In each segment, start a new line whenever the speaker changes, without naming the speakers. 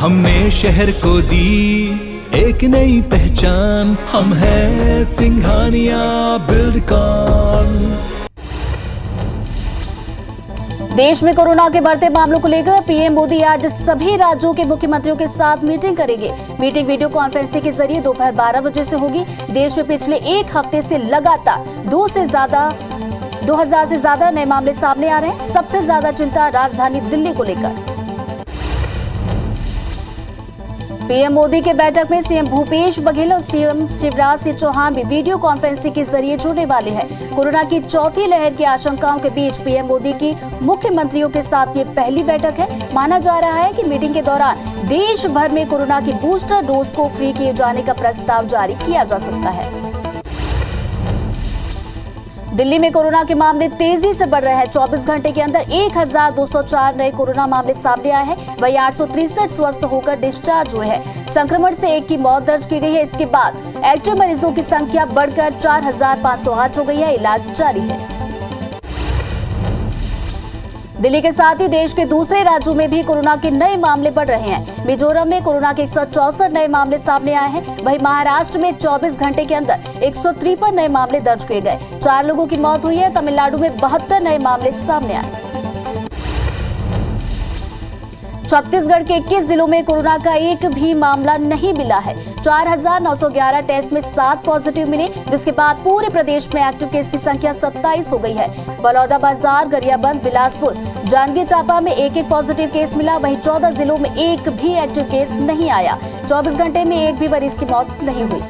हमने शहर को दी एक नई पहचान, हम हैं सिंघानिया बिल्डकॉन।
देश में कोरोना के बढ़ते मामलों को लेकर पीएम मोदी आज सभी राज्यों के मुख्यमंत्रियों के साथ मीटिंग करेंगे। मीटिंग वीडियो कॉन्फ्रेंसिंग के जरिए दोपहर 12 बजे से होगी। देश में पिछले एक हफ्ते से लगातार 2000 से ज्यादा नए मामले सामने आ रहे हैं। सबसे ज्यादा चिंता राजधानी दिल्ली को लेकर। पीएम मोदी के बैठक में सीएम भूपेश बघेल और सीएम शिवराज सिंह चौहान भी वीडियो कॉन्फ्रेंसिंग के जरिए जुड़ने वाले हैं। कोरोना की चौथी लहर की आशंकाओं के बीच पीएम मोदी की मुख्यमंत्रियों के साथ ये पहली बैठक है। माना जा रहा है कि मीटिंग के दौरान देश भर में कोरोना की बूस्टर डोज को फ्री किए जाने का प्रस्ताव जारी किया जा सकता है। दिल्ली में कोरोना के मामले तेजी से बढ़ रहे हैं। 24 घंटे के अंदर 1204 नए कोरोना मामले सामने आए हैं। वहीं 863 स्वस्थ होकर डिस्चार्ज हुए हैं। संक्रमण से एक की मौत दर्ज की गई है। इसके बाद एक्टिव मरीजों की संख्या बढ़कर 4508 हो गई है। इलाज जारी है। दिल्ली के साथ ही देश के दूसरे राज्यों में भी कोरोना के नए मामले बढ़ रहे हैं। मिजोरम में कोरोना के 164 नए मामले सामने आए हैं। वहीं महाराष्ट्र में 24 घंटे के अंदर 153 नए मामले दर्ज किए गए। 4 लोगों की मौत हुई है। तमिलनाडु में 72 नए मामले सामने आए। छत्तीसगढ़ के 21 जिलों में कोरोना का एक भी मामला नहीं मिला है। 4911 टेस्ट में 7 पॉजिटिव मिले, जिसके बाद पूरे प्रदेश में एक्टिव केस की संख्या 27 हो गई है। बलौदाबाजार, गरियाबंद, बिलासपुर, जांजगीर चांपा में एक पॉजिटिव केस मिला। वहीं 14 जिलों में एक भी एक्टिव केस नहीं आया। 24 घंटे में एक भी मरीज की मौत नहीं हुई।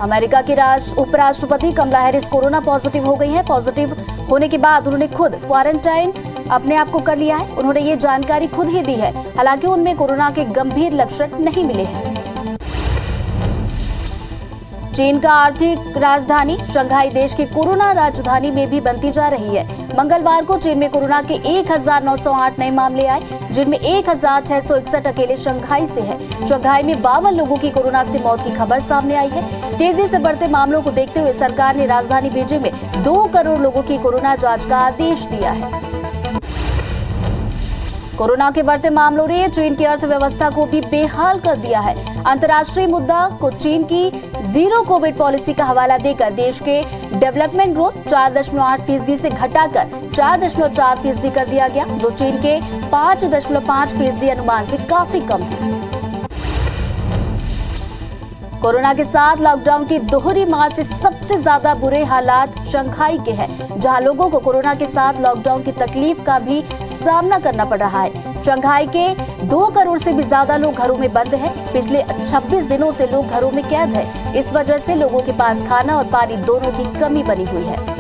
अमेरिका की उपराष्ट्रपति कमला हैरिस कोरोना पॉजिटिव हो गई हैं। पॉजिटिव होने के बाद उन्होंने खुद क्वारंटाइन अपने आप को कर लिया है। उन्होंने ये जानकारी खुद ही दी है। हालांकि उनमें कोरोना के गंभीर लक्षण नहीं मिले हैं। चीन का आर्थिक राजधानी शंघाई देश की कोरोना राजधानी में भी बनती जा रही है। मंगलवार को चीन में कोरोना के 1908 नए मामले आए, जिनमें 1661 अकेले शंघाई से है। शंघाई में 52 लोगों की कोरोना से मौत की खबर सामने आई है। तेजी से बढ़ते मामलों को देखते हुए सरकार ने राजधानी बीजिंग में 2 करोड़ लोगों की कोरोना जांच का आदेश दिया है। कोरोना के बढ़ते मामलों ने चीन की अर्थव्यवस्था को भी बेहाल कर दिया है। अंतर्राष्ट्रीय मुद्दा को चीन की जीरो कोविड पॉलिसी का हवाला देकर देश के डेवलपमेंट ग्रोथ 4.8% से घटाकर 4.4% कर दिया गया, जो चीन के 5.5% अनुमान से काफी कम है। कोरोना के साथ लॉकडाउन की दोहरी मार से सबसे ज्यादा बुरे हालात शंघाई के हैं, जहां लोगों को कोरोना के साथ लॉकडाउन की तकलीफ का भी सामना करना पड़ रहा है। शंघाई के 2 करोड़ से भी ज्यादा लोग घरों में बंद हैं। पिछले 26 दिनों से लोग घरों में कैद हैं। इस वजह से लोगों के पास खाना और पानी दोनों की कमी बनी हुई है।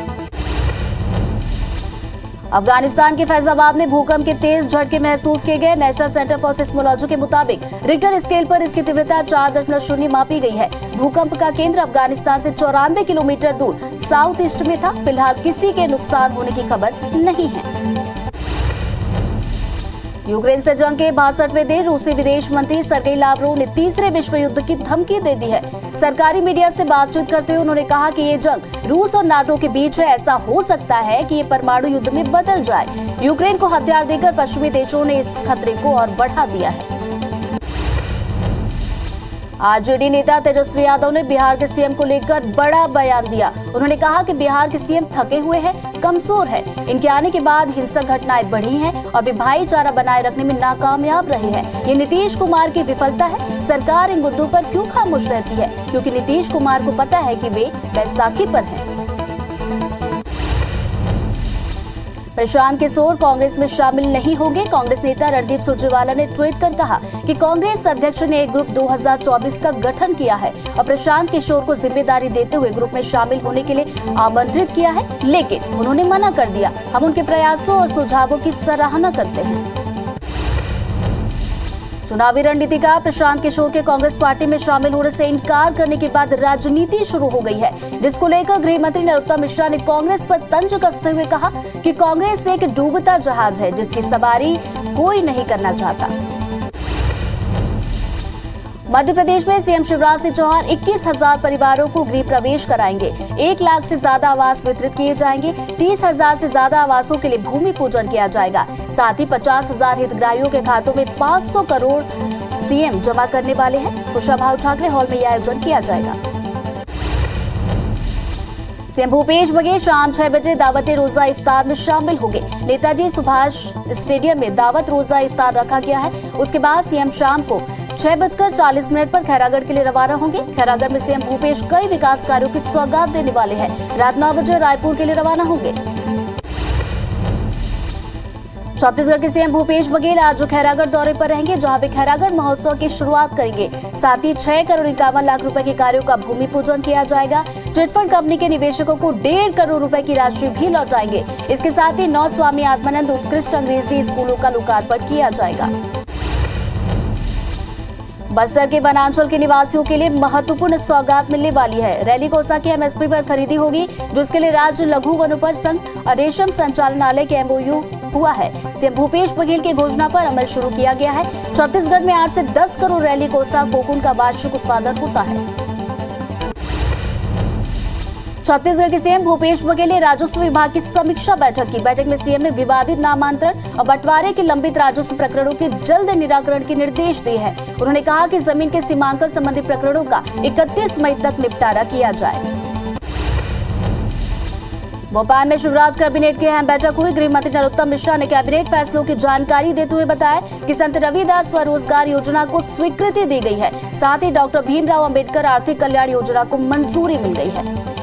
अफगानिस्तान के फैजाबाद में भूकंप के तेज झटके महसूस किए गए। नेशनल सेंटर फॉर सिस्मोलॉजी के मुताबिक रिक्टर स्केल पर इसकी तीव्रता 4.0 मापी गई है। भूकंप का केंद्र अफगानिस्तान से 94 किलोमीटर दूर साउथ ईस्ट में था। फिलहाल किसी के नुकसान होने की खबर नहीं है। यूक्रेन से जंग के 62वें दिन रूसी विदेश मंत्री सर्गेई लावरोव ने तीसरे विश्व युद्ध की धमकी दे दी है। सरकारी मीडिया से बातचीत करते हुए उन्होंने कहा कि ये जंग रूस और नाटो के बीच है। ऐसा हो सकता है कि ये परमाणु युद्ध में बदल जाए। यूक्रेन को हथियार देकर पश्चिमी देशों ने इस खतरे को और बढ़ा दिया है। आरजेडी नेता तेजस्वी यादव ने बिहार के सीएम को लेकर बड़ा बयान दिया। उन्होंने कहा कि बिहार के सीएम थके हुए हैं, कमजोर है। इनके आने के बाद हिंसक घटनाएं बढ़ी हैं और वे भाईचारा बनाए रखने में नाकामयाब रहे हैं। ये नीतीश कुमार की विफलता है। सरकार इन मुद्दों पर क्यों खामोश रहती है? क्योंकि नीतीश कुमार को पता है कि वे बैसाखी पर हैं। प्रशांत किशोर कांग्रेस में शामिल नहीं होंगे। कांग्रेस नेता रणदीप सुरजेवाला ने ट्वीट कर कहा कि कांग्रेस अध्यक्ष ने एक ग्रुप 2024 का गठन किया है और प्रशांत किशोर को जिम्मेदारी देते हुए ग्रुप में शामिल होने के लिए आमंत्रित किया है, लेकिन उन्होंने मना कर दिया। हम उनके प्रयासों और सुझावों की सराहना करते हैं। चुनावी रणनीतिकार प्रशांत किशोर के कांग्रेस पार्टी में शामिल होने से इनकार करने के बाद राजनीति शुरू हो गई है, जिसको लेकर गृह मंत्री नरोत्तम मिश्रा ने कांग्रेस पर तंज कसते हुए कहा कि कांग्रेस एक डूबता जहाज है जिसकी सवारी कोई नहीं करना चाहता। मध्य प्रदेश में सीएम शिवराज सिंह चौहान 21,000 परिवारों को गृह प्रवेश कराएंगे। 1 लाख से ज्यादा आवास वितरित किए जाएंगे। 30,000 से ज्यादा आवासों के लिए भूमि पूजन किया जाएगा। साथ ही 50,000 हितग्राहियों के खातों में 500 करोड़ सीएम जमा करने वाले हैं। कुशाभाऊ ठाकरे हॉल में यह आयोजन किया जाएगा। सीएम भूपेश बघेल शाम 6 बजे दावत रोजा इफ्तार में शामिल होंगे। नेताजी सुभाष स्टेडियम में दावत रोजा इफ्तार रखा गया है। उसके बाद सीएम शाम को 6:40 पर खैरागढ़ के लिए रवाना होंगे। खैरागढ़ में सीएम भूपेश कई विकास कार्यों की सौगात देने वाले हैं। रात 9 बजे रायपुर के लिए रवाना होंगे। छत्तीसगढ़ के सीएम भूपेश बघेल आज खैरागढ़ दौरे पर रहेंगे, जहां वे खैरागढ़ महोत्सव की शुरुआत करेंगे। साथ ही 6 करोड़ 51 लाख रुपए के कार्यों का भूमि पूजन किया जाएगा। चिटफंड कंपनी के निवेशकों को 1.5 करोड़ रुपए की राशि भी लौटाएंगे। इसके साथ ही 9 स्वामी आत्मानंद उत्कृष्ट अंग्रेजी स्कूलों का लोकार्पण किया जाएगा। बस्तर के वनांचल के निवासियों के लिए महत्वपूर्ण सौगात मिलने वाली है। रैली कोसा की एमएसपी पर खरीदी होगी, जिसके लिए राज्य लघु वनोपज संघ और रेशम संचालनालय के एमओयू हुआ है। सीएम भूपेश बघेल की घोषणा पर अमल शुरू किया गया है। छत्तीसगढ़ में 8 से 10 करोड़ रैली कोसा कोकून का वार्षिक उत्पादन होता है। छत्तीसगढ़ के सीएम भूपेश बघेल ने राजस्व विभाग की समीक्षा बैठक की। बैठक में सीएम ने विवादित नामांतरण और बंटवारे के लंबित राजस्व प्रकरणों के जल्द निराकरण के निर्देश दिए हैं। उन्होंने कहा कि जमीन के सीमांकन संबंधी प्रकरणों का 31 मई तक निपटारा किया जाए। भोपाल में शिवराज कैबिनेट की अहम बैठक हुई। गृह मंत्री नरोत्तम मिश्रा ने कैबिनेट फैसलों की जानकारी देते हुए बताया कि संत रविदास स्वरोजगार योजना को स्वीकृति दी गई है। साथ ही डॉक्टर भीमराव अंबेडकर आर्थिक कल्याण योजना को मंजूरी मिल गई है।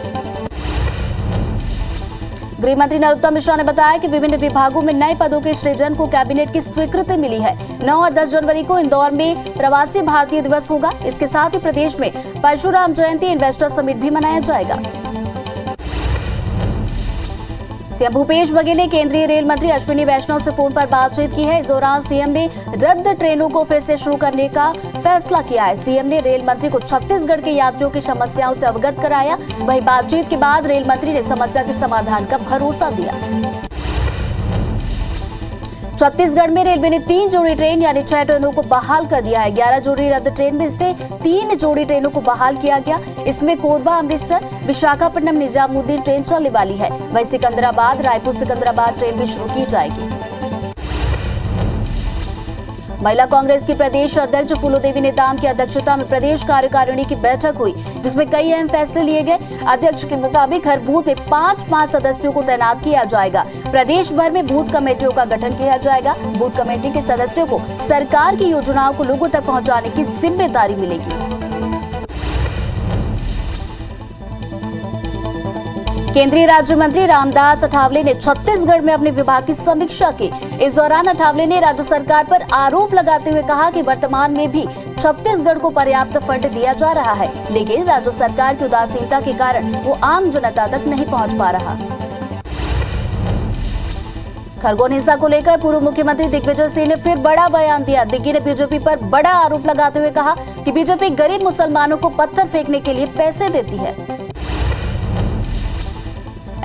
गृह मंत्री नरोत्तम मिश्रा ने बताया कि विभिन्न विभागों में नए पदों के सृजन को कैबिनेट की स्वीकृति मिली है। 9 और 10 जनवरी को इंदौर में प्रवासी भारतीय दिवस होगा। इसके साथ ही प्रदेश में परशुराम जयंती इन्वेस्टर समिट भी मनाया जाएगा। सीएम भूपेश बघेल ने केंद्रीय रेल मंत्री अश्विनी वैष्णव से फोन पर बातचीत की है। इस दौरान सीएम ने रद्द ट्रेनों को फिर से शुरू करने का फैसला किया है। सीएम ने रेल मंत्री को छत्तीसगढ़ के यात्रियों की समस्याओं से अवगत कराया। वहीं बातचीत के बाद रेल मंत्री ने समस्या के समाधान का भरोसा दिया। छत्तीसगढ़ में रेलवे ने 3 जोड़ी ट्रेन यानी 6 ट्रेनों को बहाल कर दिया है। 11 जोड़ी रद्द ट्रेन में से 3 जोड़ी ट्रेनों को बहाल किया गया। इसमें कोरबा अमृतसर विशाखापट्टनम निजामुद्दीन ट्रेन चलने वाली है। वहीं सिकंदराबाद रायपुर सिकंदराबाद ट्रेन भी शुरू की जाएगी। महिला कांग्रेस की प्रदेश अध्यक्ष फूलोदेवी नेताम की अध्यक्षता में प्रदेश कार्यकारिणी की बैठक हुई, जिसमें कई अहम फैसले लिए गए। अध्यक्ष के मुताबिक हर बूथ में 5 सदस्यों को तैनात किया जाएगा। प्रदेश भर में बूथ कमेटियों का गठन किया जाएगा। बूथ कमेटी के सदस्यों को सरकार की योजनाओं को लोगों तक पहुंचाने की जिम्मेदारी मिलेगी। केंद्रीय राज्य मंत्री रामदास अठावले ने छत्तीसगढ़ में अपने विभाग की समीक्षा की। इस दौरान अठावले ने राज्य सरकार पर आरोप लगाते हुए कहा कि वर्तमान में भी छत्तीसगढ़ को पर्याप्त फंड दिया जा रहा है, लेकिन राज्य सरकार की उदासीनता के कारण वो आम जनता तक नहीं पहुंच पा रहा। खरगोन हिंसा को लेकर पूर्व मुख्यमंत्री दिग्विजय सिंह ने फिर बड़ा बयान दिया। दिग्गी ने बीजेपी पर बड़ा आरोप लगाते हुए कहा कि बीजेपी गरीब मुसलमानों को पत्थर फेंकने के लिए पैसे देती है।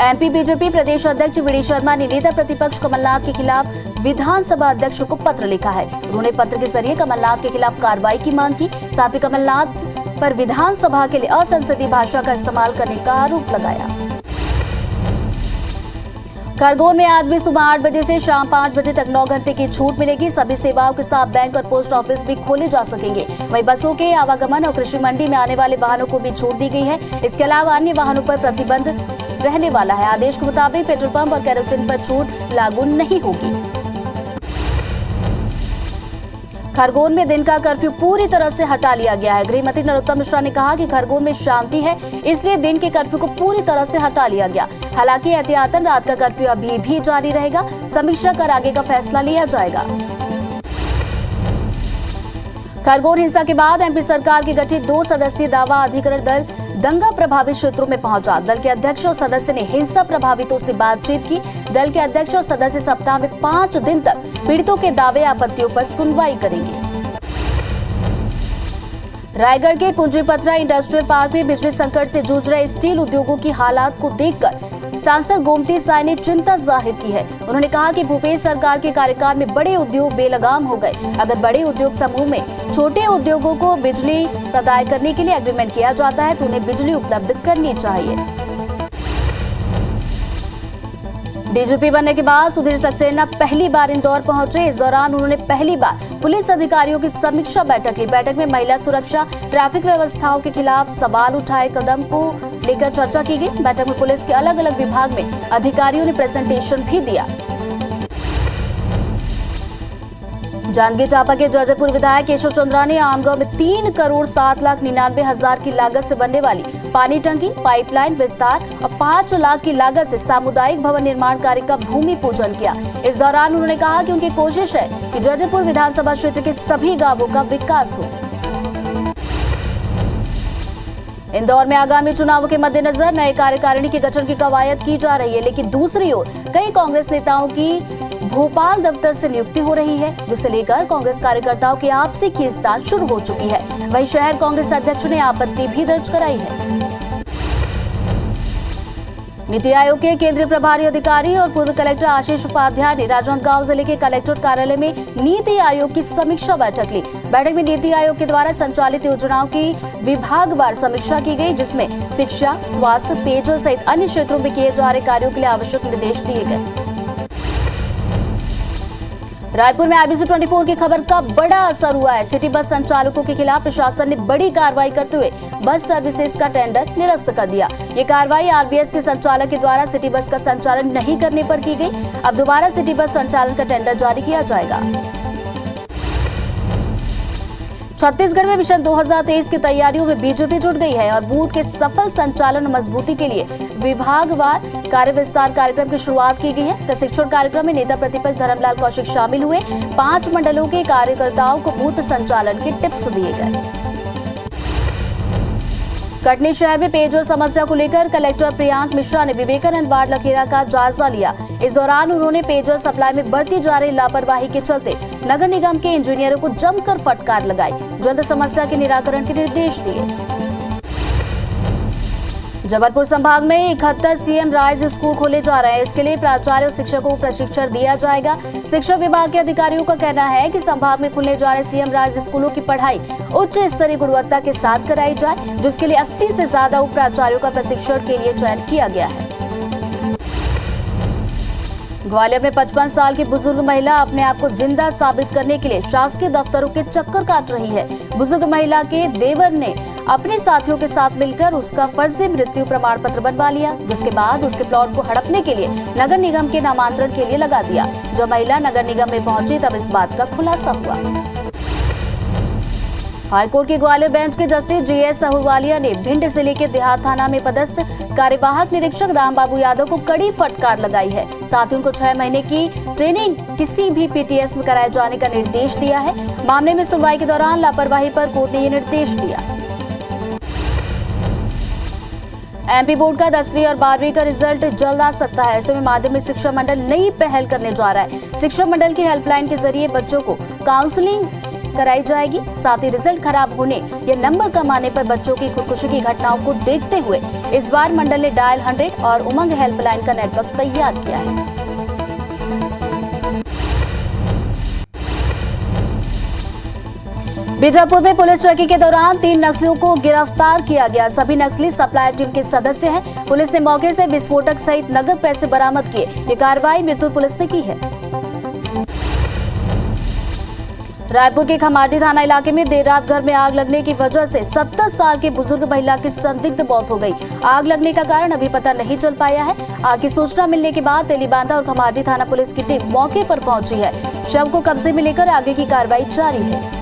एमपी बीजेपी प्रदेश अध्यक्ष वी डी शर्मा ने नेता प्रतिपक्ष कमलनाथ के खिलाफ विधानसभा अध्यक्ष को पत्र लिखा है। उन्होंने पत्र के जरिए कमलनाथ के खिलाफ कार्रवाई की मांग की। साथ ही कमलनाथ पर विधानसभा के लिए असंसदीय भाषा का इस्तेमाल करने का आरोप लगाया। खरगोन में आज भी सुबह 8 बजे से शाम 5 बजे तक 9 घंटे की छूट मिलेगी। सभी सेवाओं के साथ बैंक और पोस्ट ऑफिस भी खोले जा सकेंगे। वहीं बसों के आवागमन और कृषि मंडी में आने वाले वाहनों को भी छूट दी गई है। इसके अलावा अन्य वाहनों पर प्रतिबंध रहने वाला है। आदेश के मुताबिक पेट्रोल पंप और केरोसिन पर छूट लागू नहीं होगी। खरगोन में दिन का कर्फ्यू पूरी तरह से हटा लिया गया है। गृह मंत्री नरोत्तम मिश्रा ने कहा कि खरगोन में शांति है, इसलिए दिन के कर्फ्यू को पूरी तरह से हटा लिया गया। हालांकि एहतियातन रात का कर्फ्यू अभी भी जारी रहेगा। समीक्षा कर आगे का फैसला लिया जाएगा। खरगोन हिंसा के बाद एमपी सरकार की गठित 2 सदस्यीय दावा अधिकरण दल दंगा प्रभावित क्षेत्रों में पहुंचा। दल के अध्यक्ष और सदस्य ने हिंसा प्रभावितों से बातचीत की। दल के अध्यक्ष और सदस्य सप्ताह में 5 दिन तक पीड़ितों के दावे आपत्तियों पर सुनवाई करेंगे। रायगढ़ के पुंजीपथरा इंडस्ट्रियल पार्क में बिजली संकट से जूझ रहे स्टील उद्योगों की हालात को देखकर सांसद गोमती साय ने चिंता जाहिर की है। उन्होंने कहा कि भूपेश सरकार के कार्यकाल में बड़े उद्योग बेलगाम हो गए। अगर बड़े उद्योग समूह में छोटे उद्योगों को बिजली प्रदान करने के लिए एग्रीमेंट किया जाता है तो उन्हें बिजली उपलब्ध करनी चाहिए। डीजीपी बनने के बाद सुधीर सक्सेना पहली बार इंदौर पहुंचे। इस दौरान उन्होंने पहली बार पुलिस अधिकारियों की समीक्षा बैठक ली। बैठक में महिला सुरक्षा, ट्रैफिक व्यवस्थाओं के खिलाफ सवाल उठाए कदम को लेकर चर्चा की गई। बैठक में पुलिस के अलग अलग विभाग में अधिकारियों ने प्रेजेंटेशन भी दिया। जांजगीर चांपा के जर्जरपुर विधायक केशव चंद्रा ने आमगांव में 3,07,99,000 की लागत से बनने वाली पानी टंकी, पाइपलाइन विस्तार और 5 लाख की लागत से सामुदायिक भवन निर्माण कार्य का भूमि पूजन किया। इस दौरान उन्होंने कहा कि उनकी कोशिश है कि जर्जरपुर विधानसभा क्षेत्र के सभी गांवों का विकास हो। इंदौर में आगामी चुनावों के मद्देनजर नए कार्यकारिणी के गठन की कवायद की जा रही है, लेकिन दूसरी ओर कई कांग्रेस नेताओं की भोपाल दफ्तर से नियुक्ति हो रही है, जिसे लेकर कांग्रेस कार्यकर्ताओं की आपसी खींचतान शुरू हो चुकी है। वहीं शहर कांग्रेस अध्यक्ष ने आपत्ति भी दर्ज कराई है। नीति आयोग के केंद्रीय प्रभारी अधिकारी और पूर्व कलेक्टर आशीष उपाध्याय ने राजनांदगांव जिले के कलेक्ट्रेट कार्यालय में नीति आयोग की समीक्षा बैठक ली। बैठक में नीति आयोग के द्वारा संचालित योजनाओं की विभागवार समीक्षा की गई, जिसमें शिक्षा, स्वास्थ्य, पेयजल सहित अन्य क्षेत्रों में किए जा रहे कार्यों के लिए आवश्यक निर्देश दिए गए। रायपुर में IBC 24 की खबर का बड़ा असर हुआ है। सिटी बस संचालकों के खिलाफ प्रशासन ने बड़ी कार्रवाई करते हुए बस सर्विसेज का टेंडर निरस्त कर दिया। ये कार्रवाई RBS के संचालक के द्वारा सिटी बस का संचालन नहीं करने पर की गई। अब दोबारा सिटी बस संचालन का टेंडर जारी किया जाएगा। छत्तीसगढ़ में मिशन 2023 की तैयारियों में बीजेपी जुट गई है और बूथ के सफल संचालन और मजबूती के लिए विभागवार कार्य विस्तार कार्यक्रम की शुरुआत की गई है। प्रशिक्षण कार्यक्रम में नेता प्रतिपक्ष धर्मलाल कौशिक शामिल हुए। 5 मंडलों के कार्यकर्ताओं को बूथ संचालन के टिप्स दिए गए। कटनी शहर में पेयजल समस्या को लेकर कलेक्टर प्रियांक मिश्रा ने विवेकानंद वार्ड लखेरा का जायजा लिया। इस दौरान उन्होंने पेयजल सप्लाई में बढ़ती जा रही लापरवाही के चलते नगर निगम के इंजीनियरों को जमकर फटकार लगाई। जल्द समस्या के निराकरण के निर्देश दिए। जबलपुर संभाग में 71 CM राइज स्कूल खोले जा रहे हैं। इसके लिए प्राचार्य और शिक्षकों को प्रशिक्षण दिया जाएगा। शिक्षा विभाग के अधिकारियों का कहना है कि संभाग में खुलने जा रहे CM राइज स्कूलों की पढ़ाई उच्च स्तरीय गुणवत्ता के साथ कराई जाए, जिसके लिए 80 से ज्यादा उप प्राचार्यों का प्रशिक्षण के लिए चयन किया गया है। ग्वालियर में 55 साल की बुजुर्ग महिला अपने आप को जिंदा साबित करने के लिए शासकीय दफ्तरों के चक्कर काट रही है। बुजुर्ग महिला के देवर ने अपने साथियों के साथ मिलकर उसका फर्जी मृत्यु प्रमाण पत्र बनवा लिया, जिसके बाद उसके प्लॉट को हड़पने के लिए नगर निगम के नामांतरण के लिए लगा दिया। जब महिला नगर निगम में पहुंची तब इस बात का खुलासा हुआ। हाईकोर्ट के ग्वालियर बेंच के जस्टिस GS अहलूवालिया ने भिंड जिले के देहात थाना में पदस्थ कार्यवाहक निरीक्षक रामबाबू यादव को कड़ी फटकार लगाई है। साथ ही उनको 6 महीने की ट्रेनिंग किसी भी PTS में कराए जाने का निर्देश दिया है। मामले में सुनवाई के दौरान लापरवाही पर कोर्ट ने ये निर्देश दिया। MP बोर्ड का 10वीं और 12वीं का रिजल्ट जल्द आ सकता है। ऐसे में माध्यमिक शिक्षा मंडल नई पहल करने जा रहा है। शिक्षा मंडल की हेल्पलाइन के जरिए बच्चों को काउंसलिंग कराई जाएगी। साथ ही रिजल्ट खराब होने या नंबर कम आने पर बच्चों की खुदकुशी की घटनाओं को देखते हुए इस बार मंडल ने डायल 100 और उमंग हेल्पलाइन का नेटवर्क तैयार किया है। बीजापुर में पुलिस चौकी के दौरान 3 नक्सलियों को गिरफ्तार किया गया। सभी नक्सली सप्लाई टीम के सदस्य हैं। पुलिस ने मौके से विस्फोटक सहित नगद पैसे बरामद किए। ये कार्रवाई मृतुर पुलिस ने की है। रायपुर के खमाटी थाना इलाके में देर रात घर में आग लगने की वजह से 70 साल की बुजुर्ग महिला की संदिग्ध मौत हो गई। आग लगने का कारण अभी पता नहीं चल पाया है। आग की सूचना मिलने के बाद तेलीबांधा और खमाटी थाना पुलिस की टीम मौके पर पहुंची है। शव को कब्जे में लेकर आगे की कार्रवाई जारी है।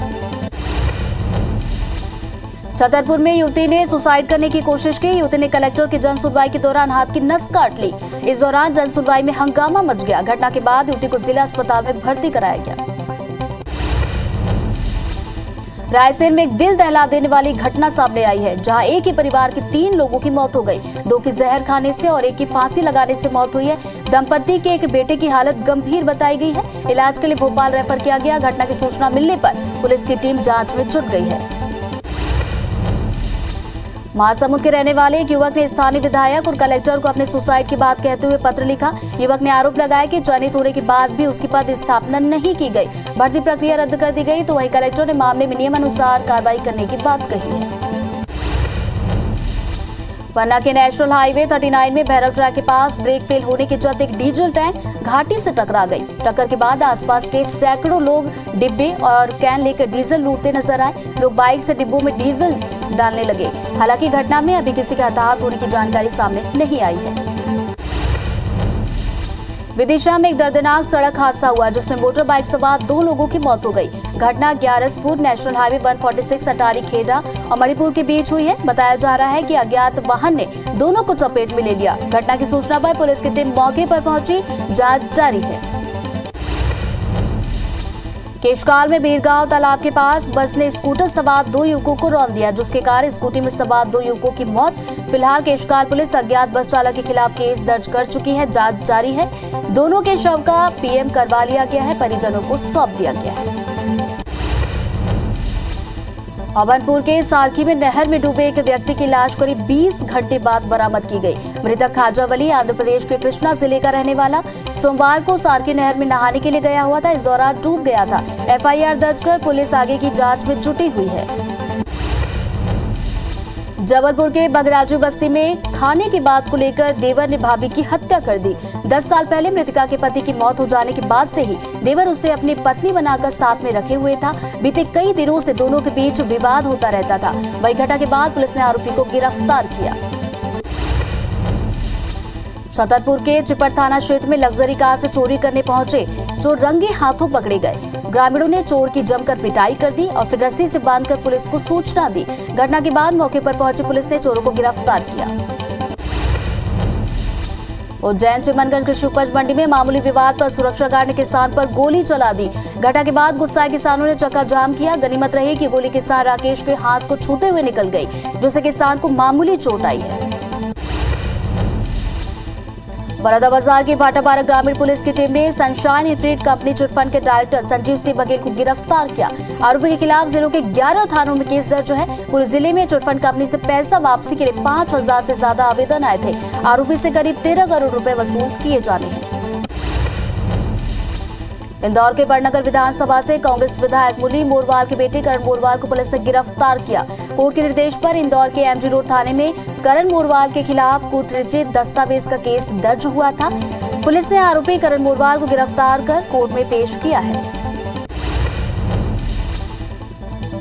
छतरपुर में युवती ने सुसाइड करने की कोशिश की। युवती ने कलेक्टर की जन सुनवाई के दौरान हाथ की नस काट ली। इस दौरान जन सुनवाई में हंगामा मच गया। घटना के बाद युवती को जिला अस्पताल में भर्ती कराया गया। रायसेन में एक दिल दहला देने वाली घटना सामने आई है, जहां एक ही परिवार के 3 लोगों की मौत हो गई। 2 की जहर खाने से और 1 की फांसी लगाने से मौत हुई है। दंपति के एक बेटे की हालत गंभीर बताई गई है। इलाज के लिए भोपाल रेफर किया गया। घटना की सूचना मिलने पर पुलिस की टीम जांच में जुट गई है। महासमुंद के रहने वाले एक युवक ने स्थानीय विधायक और कलेक्टर को अपने सुसाइड की बात कहते हुए पत्र लिखा। युवक ने आरोप लगाया कि चयनित होने के बाद भी उसकी पद स्थापना नहीं की गई, भर्ती प्रक्रिया रद्द कर दी गई, तो वहीं कलेक्टर ने मामले में नियमानुसार कार्रवाई करने की बात कही है। पन्ना के नेशनल हाईवे 39 में भैरव ट्रैक के पास ब्रेक फेल होने के चलते एक डीजल टैंक घाटी से टकरा गई। टक्कर के बाद आसपास के सैकड़ों लोग डिब्बे और कैन लेकर डीजल लूटते नजर आए। लोग बाइक से डिब्बों में डीजल डालने लगे। हालांकि घटना में अभी किसी के हताहत होने की जानकारी सामने नहीं आई है। विदिशा में एक दर्दनाक सड़क हादसा हुआ जिसमें मोटर बाइक सवार 2 लोगों की मौत हो गई। घटना ग्यारसपुर नेशनल हाईवे 146 अटारी खेड़ा और मणिपुर के बीच हुई है। बताया जा रहा है कि अज्ञात वाहन ने दोनों को चपेट में ले लिया। घटना की सूचना पर पुलिस की टीम मौके पर पहुंची, जांच जारी है। केशकाल में बीरगांव तालाब के पास बस ने स्कूटर सवार 2 युवकों को रौंद दिया, जिसके कारण स्कूटी में सवार 2 युवकों की मौत। फिलहाल केशकाल पुलिस अज्ञात बस चालक के खिलाफ केस दर्ज कर चुकी है, जांच जारी है। दोनों के शव का पीएम करवा लिया गया है, परिजनों को सौंप दिया गया है। अभनपुर के सारखी में नहर में डूबे एक व्यक्ति की लाश करीब 20 घंटे बाद बरामद की गई। मृतक खाजावली आंध्र प्रदेश के कृष्णा जिले का रहने वाला सोमवार को सारखी नहर में नहाने के लिए गया हुआ था। इस दौरान डूब गया था। एफआईआर दर्ज कर पुलिस आगे की जांच में जुटी हुई है। जबलपुर के बगराजू बस्ती में खाने की बात को लेकर देवर ने भाभी की हत्या कर दी। 10 साल पहले मृतका के पति की मौत हो जाने के बाद से ही देवर उसे अपनी पत्नी बनाकर साथ में रखे हुए था। बीते कई दिनों से दोनों के बीच विवाद होता रहता था। वही घटना के बाद पुलिस ने आरोपी को गिरफ्तार किया। छतरपुर के चिपट थाना क्षेत्र में लग्जरी कार से चोरी करने पहुंचे चोर रंगे हाथों पकड़े गए। ग्रामीणों ने चोर की जमकर पिटाई कर दी और फिर रस्सी से बांधकर पुलिस को सूचना दी। घटना के बाद मौके पर पहुंची पुलिस ने चोरों को गिरफ्तार किया। उज्जैन चिमनगंज कृषि उपज मंडी में मामूली विवाद पर सुरक्षा गार्ड ने किसान पर गोली चला दी। घटना के बाद गुस्साए किसानों ने चक्का जाम किया। गनीमत रही कि गोली किसान राकेश के हाथ को छूते हुए निकल गई, जिससे किसान को मामूली चोट आई है। बलौदाबाजार की भाटापारा ग्रामीण पुलिस की टीम ने सनशाइन इन्फ्रीड कंपनी चिटफंड के डायरेक्टर संजीव सिंह बघेल को गिरफ्तार किया। आरोपी के खिलाफ जिलों के 11 थानों में केस दर्ज है। पूरे जिले में चिटफंड कंपनी से पैसा वापसी के लिए 5,000 से ज्यादा आवेदन आए थे। आरोपी से करीब 13 करोड़ रुपए वसूल किए जाने हैं। इंदौर के बड़नगर विधानसभा से कांग्रेस विधायक मुरली मोरवाल के बेटे करण मोरवाल को पुलिस ने गिरफ्तार किया। कोर्ट के निर्देश पर इंदौर के एमजी रोड थाने में करण मोरवाल के खिलाफ कूटरचित दस्तावेज का केस दर्ज हुआ था। पुलिस ने आरोपी करण मोरवाल को गिरफ्तार कर कोर्ट में पेश किया है।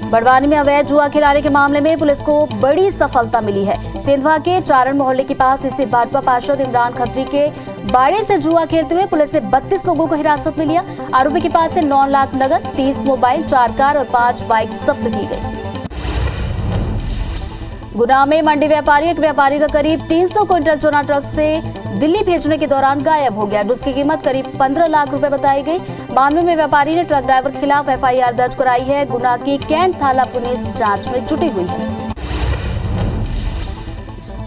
बड़वानी में अवैध जुआ खिलाने के मामले में पुलिस को बड़ी सफलता मिली है। सेंधवा के चारण मोहल्ले के पास स्थित भाजपा पार्षद इमरान खत्री के बाड़े से जुआ खेलते हुए पुलिस ने 32 लोगों को हिरासत में लिया। आरोपी के पास से 9 लाख नगद, 30 मोबाइल, 4 कार और 5 बाइक जब्त की गई। गुना में मंडी व्यापारी एक व्यापारी का करीब 300 क्विंटल चना ट्रक से दिल्ली भेजने के दौरान गायब हो गया, जिसकी कीमत करीब 15 लाख रुपए बताई गई। मामले में व्यापारी ने ट्रक ड्राइवर के खिलाफ एफआईआर दर्ज कराई है। गुना की कैंट थाना पुलिस जांच में जुटी हुई है।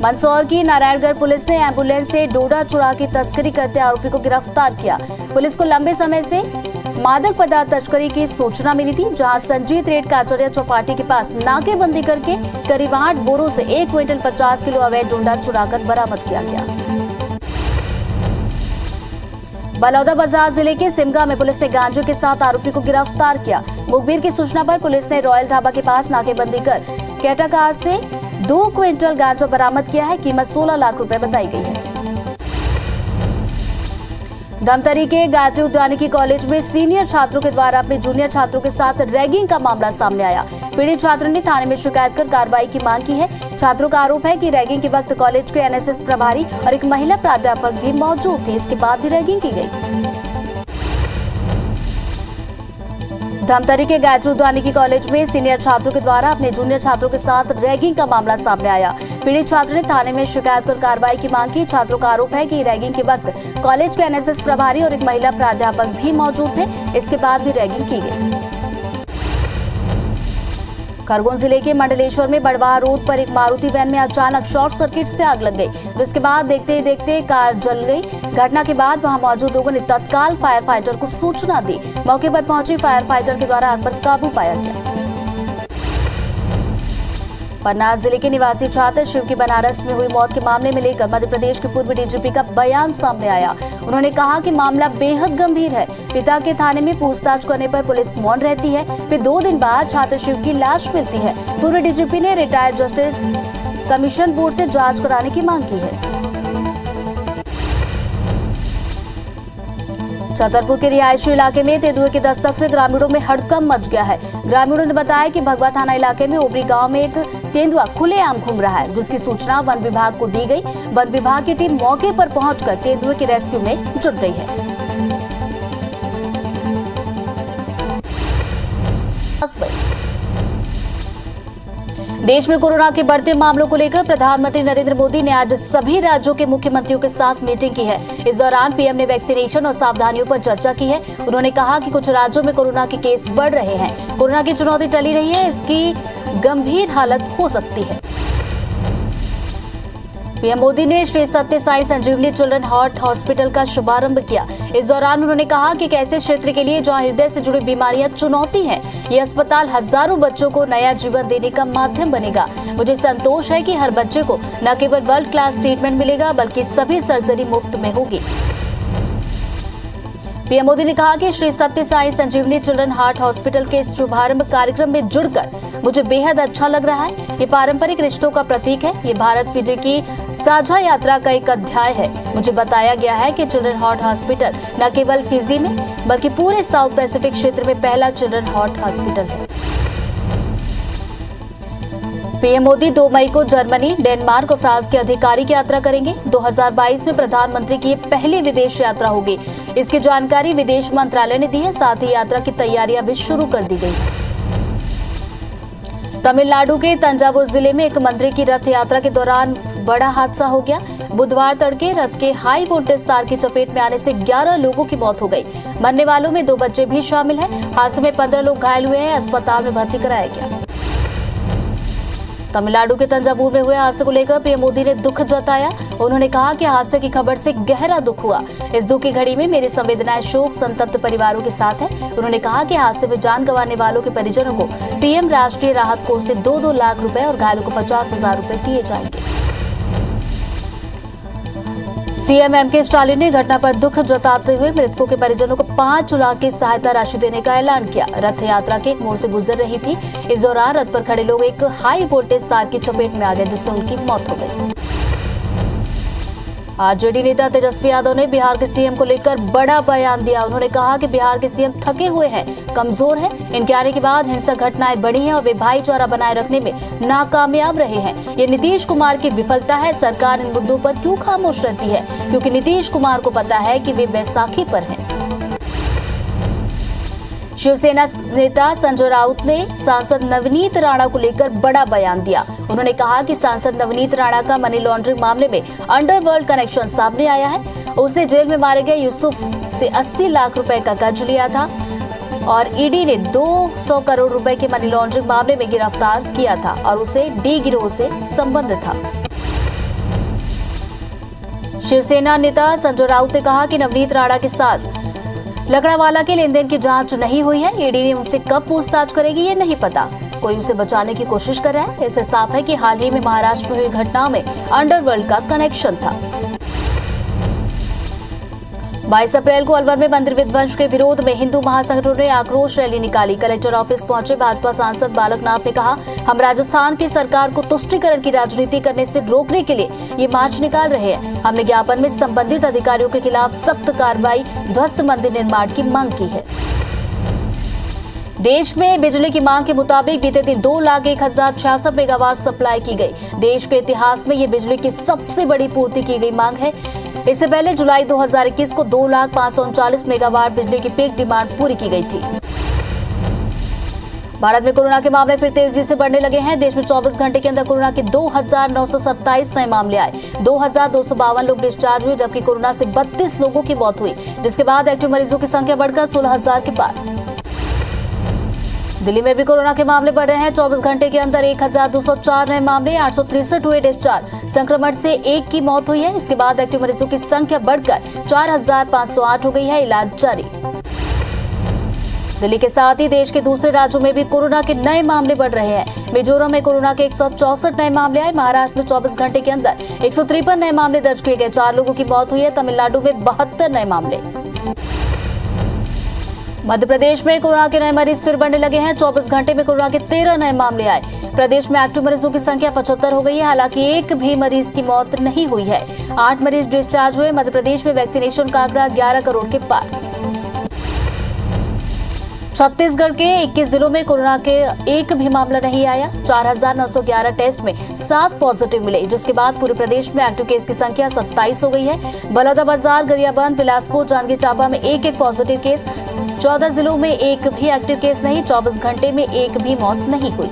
मंदसौर की नारायणगढ़ पुलिस ने एम्बुलेंस से डोडा चुरा की तस्करी करते आरोपी को गिरफ्तार किया। पुलिस को लंबे समय से मादक पदार्थ तस्करी की सूचना मिली थी, जहां संजीत रेड काचरिया चौपाटी के पास नाकेबंदी करके करीब 8 बोरों से 1 क्विंटल 50 किलो अवैध डोडा चुराकर बरामद किया गया। बलौदाबाजार जिले के सिमगा में पुलिस ने गांजे के साथ आरोपी को गिरफ्तार किया। मुखबिर की सूचना पर पुलिस ने रॉयल ढाबा के पास नाकेबंदी कर कैटा कार से 2 क्विंटल गांजा बरामद किया है। कीमत 16 लाख रुपए बताई गई है। धमतरी के गायत्री उद्यानिकी कॉलेज में सीनियर छात्रों के द्वारा अपने जूनियर छात्रों के साथ रैगिंग का मामला सामने आया। पीड़ित छात्र ने थाने में शिकायत कर कार्रवाई की मांग की है। छात्रों का आरोप है कि रैगिंग के वक्त कॉलेज के एनएसएस प्रभारी और एक महिला प्राध्यापक भी मौजूद थी। इसके बाद भी रैगिंग की गई। धमतरी के गायत्री उद्यानिकी कॉलेज में सीनियर छात्रों के द्वारा अपने जूनियर छात्रों के साथ रैगिंग का मामला सामने आया। पीड़ित छात्र ने थाने में शिकायत कर कार्रवाई की मांग की। छात्रों का आरोप है कि रैगिंग के वक्त कॉलेज के एनएसएस प्रभारी और एक महिला प्राध्यापक भी मौजूद थे। इसके बाद भी रैगिंग की गई। खरगोन जिले के मंडलेश्वर में बड़वाह रोड पर एक मारुति वैन में अचानक शॉर्ट सर्किट से आग लग गई, जिसके बाद देखते ही देखते कार जल गई। घटना के बाद वहां मौजूद लोगों ने तत्काल फायर फाइटर को सूचना दी। मौके पर पहुंची फायर फाइटर के द्वारा आग पर काबू पाया गया। पन्ना जिले के निवासी छात्र शिव की बनारस में हुई मौत के मामले में लेकर मध्य प्रदेश के पूर्व डीजीपी का बयान सामने आया। उन्होंने कहा कि मामला बेहद गंभीर है। पिता के थाने में पूछताछ करने पर पुलिस मौन रहती है, फिर 2 दिन बाद छात्र शिव की लाश मिलती है। पूर्व डीजीपी ने रिटायर्ड जस्टिस कमीशन बोर्ड से जांच कराने की मांग की है। छतरपुर के रिहायशी इलाके में तेंदुए की दस्तक से ग्रामीणों में हड़कंप मच गया है। ग्रामीणों ने बताया कि भगवा थाना इलाके में ओबरी गांव में एक तेंदुआ खुलेआम घूम रहा है, जिसकी सूचना वन विभाग को दी गई। वन विभाग की टीम मौके पर पहुंचकर तेंदुए के रेस्क्यू में जुट गई है। देश में कोरोना के बढ़ते मामलों को लेकर प्रधानमंत्री नरेंद्र मोदी ने आज सभी राज्यों के मुख्यमंत्रियों के साथ मीटिंग की है। इस दौरान पीएम ने वैक्सीनेशन और सावधानियों पर चर्चा की है। उन्होंने कहा कि कुछ राज्यों में कोरोना के केस बढ़ रहे हैं। कोरोना की चुनौती टली नहीं है, इसकी गंभीर हालत हो सकती है। पीएम मोदी ने श्री सत्य साई संजीवनी चिल्ड्रन हार्ट हॉस्पिटल का शुभारंभ किया। इस दौरान उन्होंने कहा कि एक ऐसे क्षेत्र के लिए जहां हृदय से जुड़ी बीमारियां चुनौती हैं, ये अस्पताल हजारों बच्चों को नया जीवन देने का माध्यम बनेगा। मुझे संतोष है कि हर बच्चे को न केवल वर्ल्ड क्लास ट्रीटमेंट मिलेगा, बल्कि सभी सर्जरी मुफ्त में होगी। पीएम मोदी ने कहा कि श्री सत्य साई संजीवनी चिल्ड्रन हार्ट हॉस्पिटल के इस शुभारंभ कार्यक्रम में जुड़कर मुझे बेहद अच्छा लग रहा है। ये पारंपरिक रिश्तों का प्रतीक है। ये भारत फिजी की साझा यात्रा का एक अध्याय है। मुझे बताया गया है कि चिल्ड्रन हार्ट हॉस्पिटल न केवल फिजी में बल्कि पूरे साउथ पैसिफिक क्षेत्र में पहला चिल्ड्रन हार्ट हॉस्पिटल है। पीएम मोदी 2 मई को जर्मनी, डेनमार्क और फ्रांस की आधिकारिक यात्रा करेंगे। 2022 में प्रधानमंत्री की पहली विदेश यात्रा होगी। इसकी जानकारी विदेश मंत्रालय ने दी है। साथ ही यात्रा की तैयारियां भी शुरू कर दी गई है। तमिलनाडु के तंजावुर जिले में एक मंदिर की रथ यात्रा के दौरान बड़ा हादसा हो गया। बुधवार तड़के रथ के हाई वोल्टेज तार की चपेट में आने से 11 लोगों की मौत हो गई। मरने वालों में 2 बच्चे भी शामिल हैं। हादसे में 15 लोग घायल हुए हैं। अस्पताल में भर्ती कराया गया। तमिलनाडु के तंजावुर में हुए हादसे को लेकर पीएम मोदी ने दुख जताया। उन्होंने कहा कि हादसे की खबर से गहरा दुख हुआ। इस दुख की घड़ी में मेरी संवेदनाएं शोक संतप्त परिवारों के साथ है। उन्होंने कहा कि हादसे में जान गंवाने वालों के परिजनों को पीएम राष्ट्रीय राहत कोष से 2-2 लाख रुपए और घायलों को 50,000 रुपए दिए जाएंगे। सीएम एमके स्टालिन ने घटना पर दुख जताते हुए मृतकों के परिजनों को 5 लाख की सहायता राशि देने का ऐलान किया। रथ यात्रा के एक मोड़ से गुजर रही थी। इस दौरान रथ पर खड़े लोग एक हाई वोल्टेज तार की चपेट में आ गए, जिससे उनकी मौत हो गई। आरजेडी नेता तेजस्वी यादव ने बिहार के सीएम को लेकर बड़ा बयान दिया। उन्होंने कहा कि बिहार के सीएम थके हुए हैं, कमजोर हैं। इनके आने के बाद हिंसक घटनाएं बढ़ी हैं और वे भाईचारा बनाए रखने में नाकामयाब रहे हैं। ये नीतीश कुमार की विफलता है। सरकार इन मुद्दों पर क्यों खामोश रहती है? क्योंकि नीतीश कुमार को पता है कि वे बैसाखी पर हैं। शिवसेना नेता संजय राउत ने सांसद नवनीत राणा को लेकर बड़ा बयान दिया। उन्होंने कहा कि सांसद नवनीत राणा का मनी लॉन्ड्रिंग मामले में अंडरवर्ल्ड कनेक्शन सामने आया है। उसने जेल में मारे गए यूसुफ से 80 लाख रुपए का कर्ज लिया था और ईडी ने 200 करोड़ रुपए के मनी लॉन्ड्रिंग मामले में गिरफ्तार किया था और उसे डी गिरोह से संबंध था। शिवसेना नेता संजय राउत ने कहा कि नवनीत राणा के साथ लकड़ावाला के लेन देन की जांच नहीं हुई है। ईडी ने उनसे कब पूछताछ करेगी ये नहीं पता। कोई उसे बचाने की कोशिश कर रहा है। इससे साफ है कि हाल ही में महाराष्ट्र में हुई घटना में अंडरवर्ल्ड का कनेक्शन था। 22 अप्रैल को अलवर में मंदिर विध्वंस के विरोध में हिंदू महासंगठन ने आक्रोश रैली निकाली। कलेक्टर ऑफिस पहुंचे भाजपा सांसद बालकनाथ ने कहा, हम राजस्थान की सरकार को तुष्टीकरण की राजनीति करने से रोकने के लिए ये मार्च निकाल रहे हैं। हमने ज्ञापन में संबंधित अधिकारियों के खिलाफ सख्त कार्रवाई, ध्वस्त मंदिर निर्माण की मांग की है। देश में बिजली की मांग के मुताबिक बीते दिन 2,01,066 मेगावाट सप्लाई की गई। देश के इतिहास में ये बिजली की सबसे बड़ी पूर्ति की गई मांग है। इससे पहले जुलाई 2021 को 2,05,39 मेगावाट बिजली की पीक डिमांड पूरी की गई थी। भारत में कोरोना के मामले फिर तेजी से बढ़ने लगे हैं। देश में 24 घंटे के अंदर कोरोना के 2,927 नए मामले आए। 2,252 लोग डिस्चार्ज हुए, जबकि कोरोना से 32 लोगों की मौत हुई, जिसके बाद एक्टिव मरीजों की संख्या बढ़कर 16,000 के पार। दिल्ली में भी कोरोना के मामले बढ़ रहे हैं। 24 घंटे के अंदर 1,204 नए मामले, 863 हुए डिस्चार्ज। संक्रमण से 1 की मौत हुई है। इसके बाद एक्टिव मरीजों की संख्या बढ़कर 4,508 हो गई है। इलाज जारी। दिल्ली के साथ ही देश के दूसरे राज्यों में भी कोरोना के नए मामले बढ़ रहे हैं। मिजोरम में कोरोना के 164 नए मामले आए। महाराष्ट्र में 24 घंटे के अंदर 153 नए मामले दर्ज किए गए। 4 लोगों की मौत हुई है। तमिलनाडु में 72 नए मामले। मध्य प्रदेश में कोरोना के नए मरीज फिर बढ़ने लगे हैं। 24 घंटे में कोरोना के 13 नए मामले आए। प्रदेश में एक्टिव मरीजों की संख्या 75 हो गई है। हालांकि एक भी मरीज की मौत नहीं हुई है। 8 मरीज डिस्चार्ज हुए। मध्य प्रदेश में वैक्सीनेशन का आंकड़ा 11 करोड़ के पार। छत्तीसगढ़ के 21 जिलों में कोरोना के एक भी मामला नहीं आया। 4,911 टेस्ट में 7 पॉजिटिव मिले, जिसके बाद पूरे प्रदेश में एक्टिव केस की संख्या 27 हो गई है। बलौदाबाजार, गरियाबंद, बिलासपुर, जांजगीर चांपा में एक पॉजिटिव केस। 14 जिलों में एक भी एक्टिव केस नहीं। 24 घंटे में एक भी मौत नहीं हुई।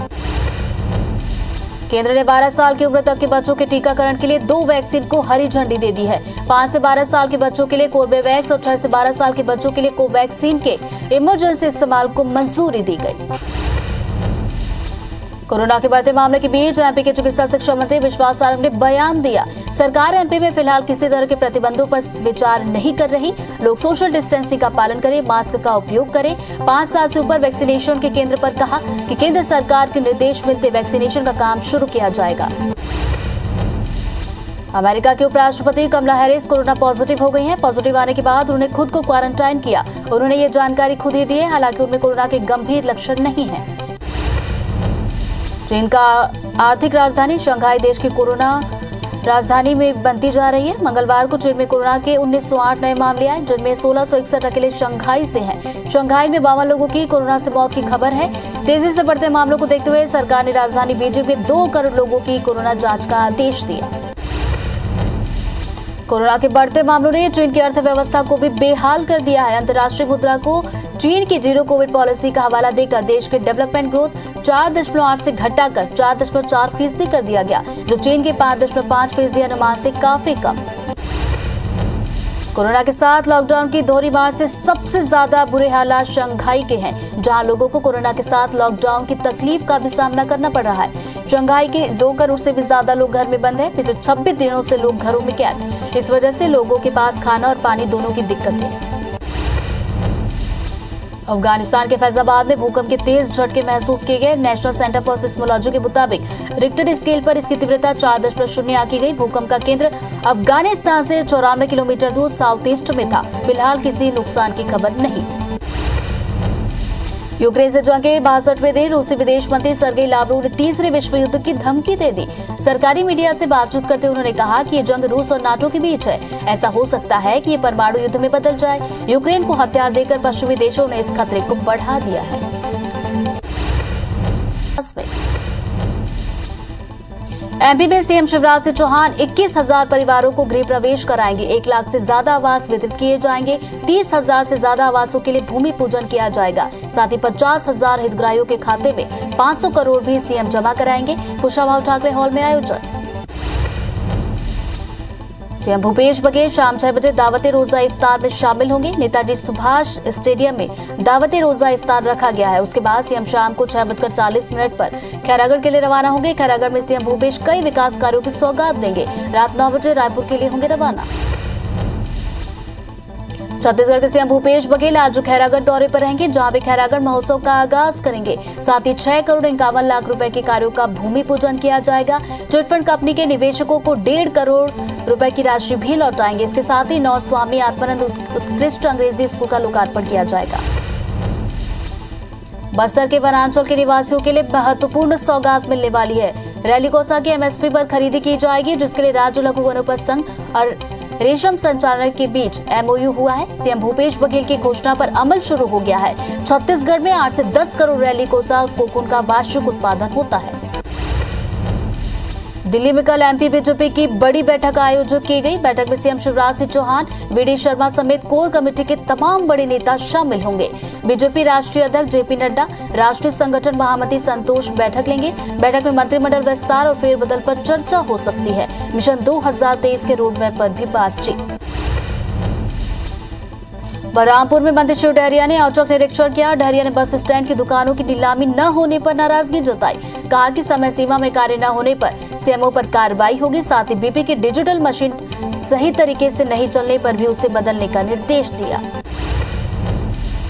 केंद्र ने 12 साल की उम्र तक के बच्चों के टीकाकरण के लिए 2 वैक्सीन को हरी झंडी दे दी है। 5 से 12 साल के बच्चों के लिए कोर्बेवैक्स और 6 से 12 साल के बच्चों के लिए कोवैक्सीन के इमरजेंसी इस्तेमाल को मंजूरी दी गई। कोरोना के बढ़ते मामले के बीच एमपी के चिकित्सा शिक्षा मंत्री विश्वास सारंग ने बयान दिया। सरकार एमपी में फिलहाल किसी तरह के प्रतिबंधों पर विचार नहीं कर रही। लोग सोशल डिस्टेंसिंग का पालन करें, मास्क का उपयोग करें। 5 साल से ऊपर वैक्सीनेशन के केंद्र पर कहा कि केंद्र सरकार के निर्देश मिलते वैक्सीनेशन का काम शुरू किया जाएगा। अमेरिका के उपराष्ट्रपति कमला हैरिस कोरोना पॉजिटिव हो गई हैं। पॉजिटिव आने के बाद उन्होंने खुद को क्वारंटाइन किया। उन्होंने ये जानकारी खुद ही दी है। हालांकि उनमें कोरोना के गंभीर लक्षण नहीं है। चीन का आर्थिक राजधानी शंघाई देश की कोरोना राजधानी में बनती जा रही है। मंगलवार को चीन में कोरोना के 1908 नए मामले आए, जिनमें 1661 अकेले शंघाई से हैं। शंघाई में 52 लोगों की कोरोना से मौत की खबर है। तेजी से बढ़ते मामलों को देखते हुए सरकार ने राजधानी बीजिंग में 2 करोड़ लोगों की कोरोना जांच का आदेश दिया। कोरोना के बढ़ते मामलों ने चीन की अर्थव्यवस्था को भी बेहाल कर दिया है। अंतर्राष्ट्रीय मुद्रा को चीन की जीरो कोविड पॉलिसी का हवाला देकर देश के डेवलपमेंट ग्रोथ 4.8 से घटाकर 4.4% कर दिया गया, जो चीन के 5.5% अनुमान से काफी कम। कोरोना के साथ लॉकडाउन की दोहरी मार से सबसे ज्यादा बुरे हालात शंघाई के हैं, जहां लोगों को कोरोना के साथ लॉकडाउन की तकलीफ का भी सामना करना पड़ रहा है। शंघाई के 2 करोड़ से भी ज्यादा लोग घर में बंद हैं। पिछले 26 दिनों से लोग घरों में कैद। इस वजह से लोगों के पास खाना और पानी दोनों की दिक्कत है। अफगानिस्तान के फैजाबाद में भूकंप के तेज झटके महसूस किए गए। नेशनल सेंटर फॉर सिस्मोलॉजी के मुताबिक रिक्टर स्केल पर इसकी तीव्रता 4.0 आंकी गई। भूकंप का केंद्र अफगानिस्तान से 94 किलोमीटर दूर साउथ ईस्ट में था। फिलहाल किसी नुकसान की खबर नहीं। यूक्रेन से जंग के 62वें दिन रूसी विदेश मंत्री सर्गेई लावरोव ने तीसरे विश्व युद्ध की धमकी दे दी। सरकारी मीडिया से बातचीत करते उन्होंने कहा कि ये जंग रूस और नाटो के बीच है। ऐसा हो सकता है कि ये परमाणु युद्ध में बदल जाए। यूक्रेन को हथियार देकर पश्चिमी देशों ने इस खतरे को बढ़ा दिया है। एमपी में सीएम शिवराज सिंह चौहान 21,000 परिवारों को गृह प्रवेश कराएंगे। 1 लाख से ज्यादा आवास वितरित किए जाएंगे। 30,000 से ज्यादा आवासों के लिए भूमि पूजन किया जाएगा। साथ ही 50,000 हितग्राहियों के खाते में 500 करोड़ भी सीएम जमा कराएंगे। कुशाभाऊ ठाकरे हॉल में आयोजन। सीएम भूपेश बघेल शाम 6 बजे दावते रोजा इफ्तार में शामिल होंगे। नेताजी सुभाष स्टेडियम में दावते रोजा इफ्तार रखा गया है। उसके बाद सीएम शाम को 6:40 पर खैरागढ़ के लिए रवाना होंगे। खैरागढ़ में सीएम भूपेश कई विकास कार्यों की सौगात देंगे। रात 9 बजे रायपुर के लिए होंगे रवाना। छत्तीसगढ़ के सीएम भूपेश बघेल आज खैरागढ़ दौरे पर रहेंगे, जहां वे खैरागढ़ महोत्सव का आगाज करेंगे। साथ ही 6 करोड़ 51 लाख रुपए के कार्यों का भूमि पूजन किया जाएगा। चिटफंड कंपनी के निवेशकों को 1.5 करोड़ रुपए की राशि भी लौटाएंगे। इसके साथ ही 9 स्वामी आत्मानंद उत्कृष्ट अंग्रेजी स्कूल का लोकार्पण किया जाएगा। बस्तर के वनांचल के निवासियों के लिए महत्वपूर्ण सौगात मिलने वाली है। रैलीकोसा की एमएसपी पर खरीदी की जाएगी, जिसके लिए राज्य लघु वनोपज संघ और रेशम संचालक के बीच एमओयू हुआ है। सीएम भूपेश बघेल की घोषणा पर अमल शुरू हो गया है। छत्तीसगढ़ में 8 से 10 करोड़ रैलीकोसा कोकून का वार्षिक उत्पादन होता है। दिल्ली में कल एमपी बीजेपी की बड़ी बैठक आयोजित की गई। बैठक में सीएम शिवराज सिंह चौहान, वीडी शर्मा समेत कोर कमेटी के तमाम बड़े नेता शामिल होंगे। बीजेपी राष्ट्रीय अध्यक्ष जेपी नड्डा, राष्ट्रीय संगठन महामंत्री संतोष बैठक लेंगे। बैठक में मंत्रिमंडल विस्तार और फेरबदल पर चर्चा हो सकती है। मिशन 2023 के रोडमैप पर भी बातचीत। बलरामपुर में मंत्री शिव डहरिया ने औचक निरीक्षण किया। डहरिया ने बस स्टैंड की दुकानों की नीलामी न होने पर नाराजगी जताई। कहा कि समय सीमा में कार्य न होने पर सीएमओ पर कार्रवाई होगी। साथ ही बीपी की डिजिटल मशीन सही तरीके से नहीं चलने पर भी उसे बदलने का निर्देश दिया।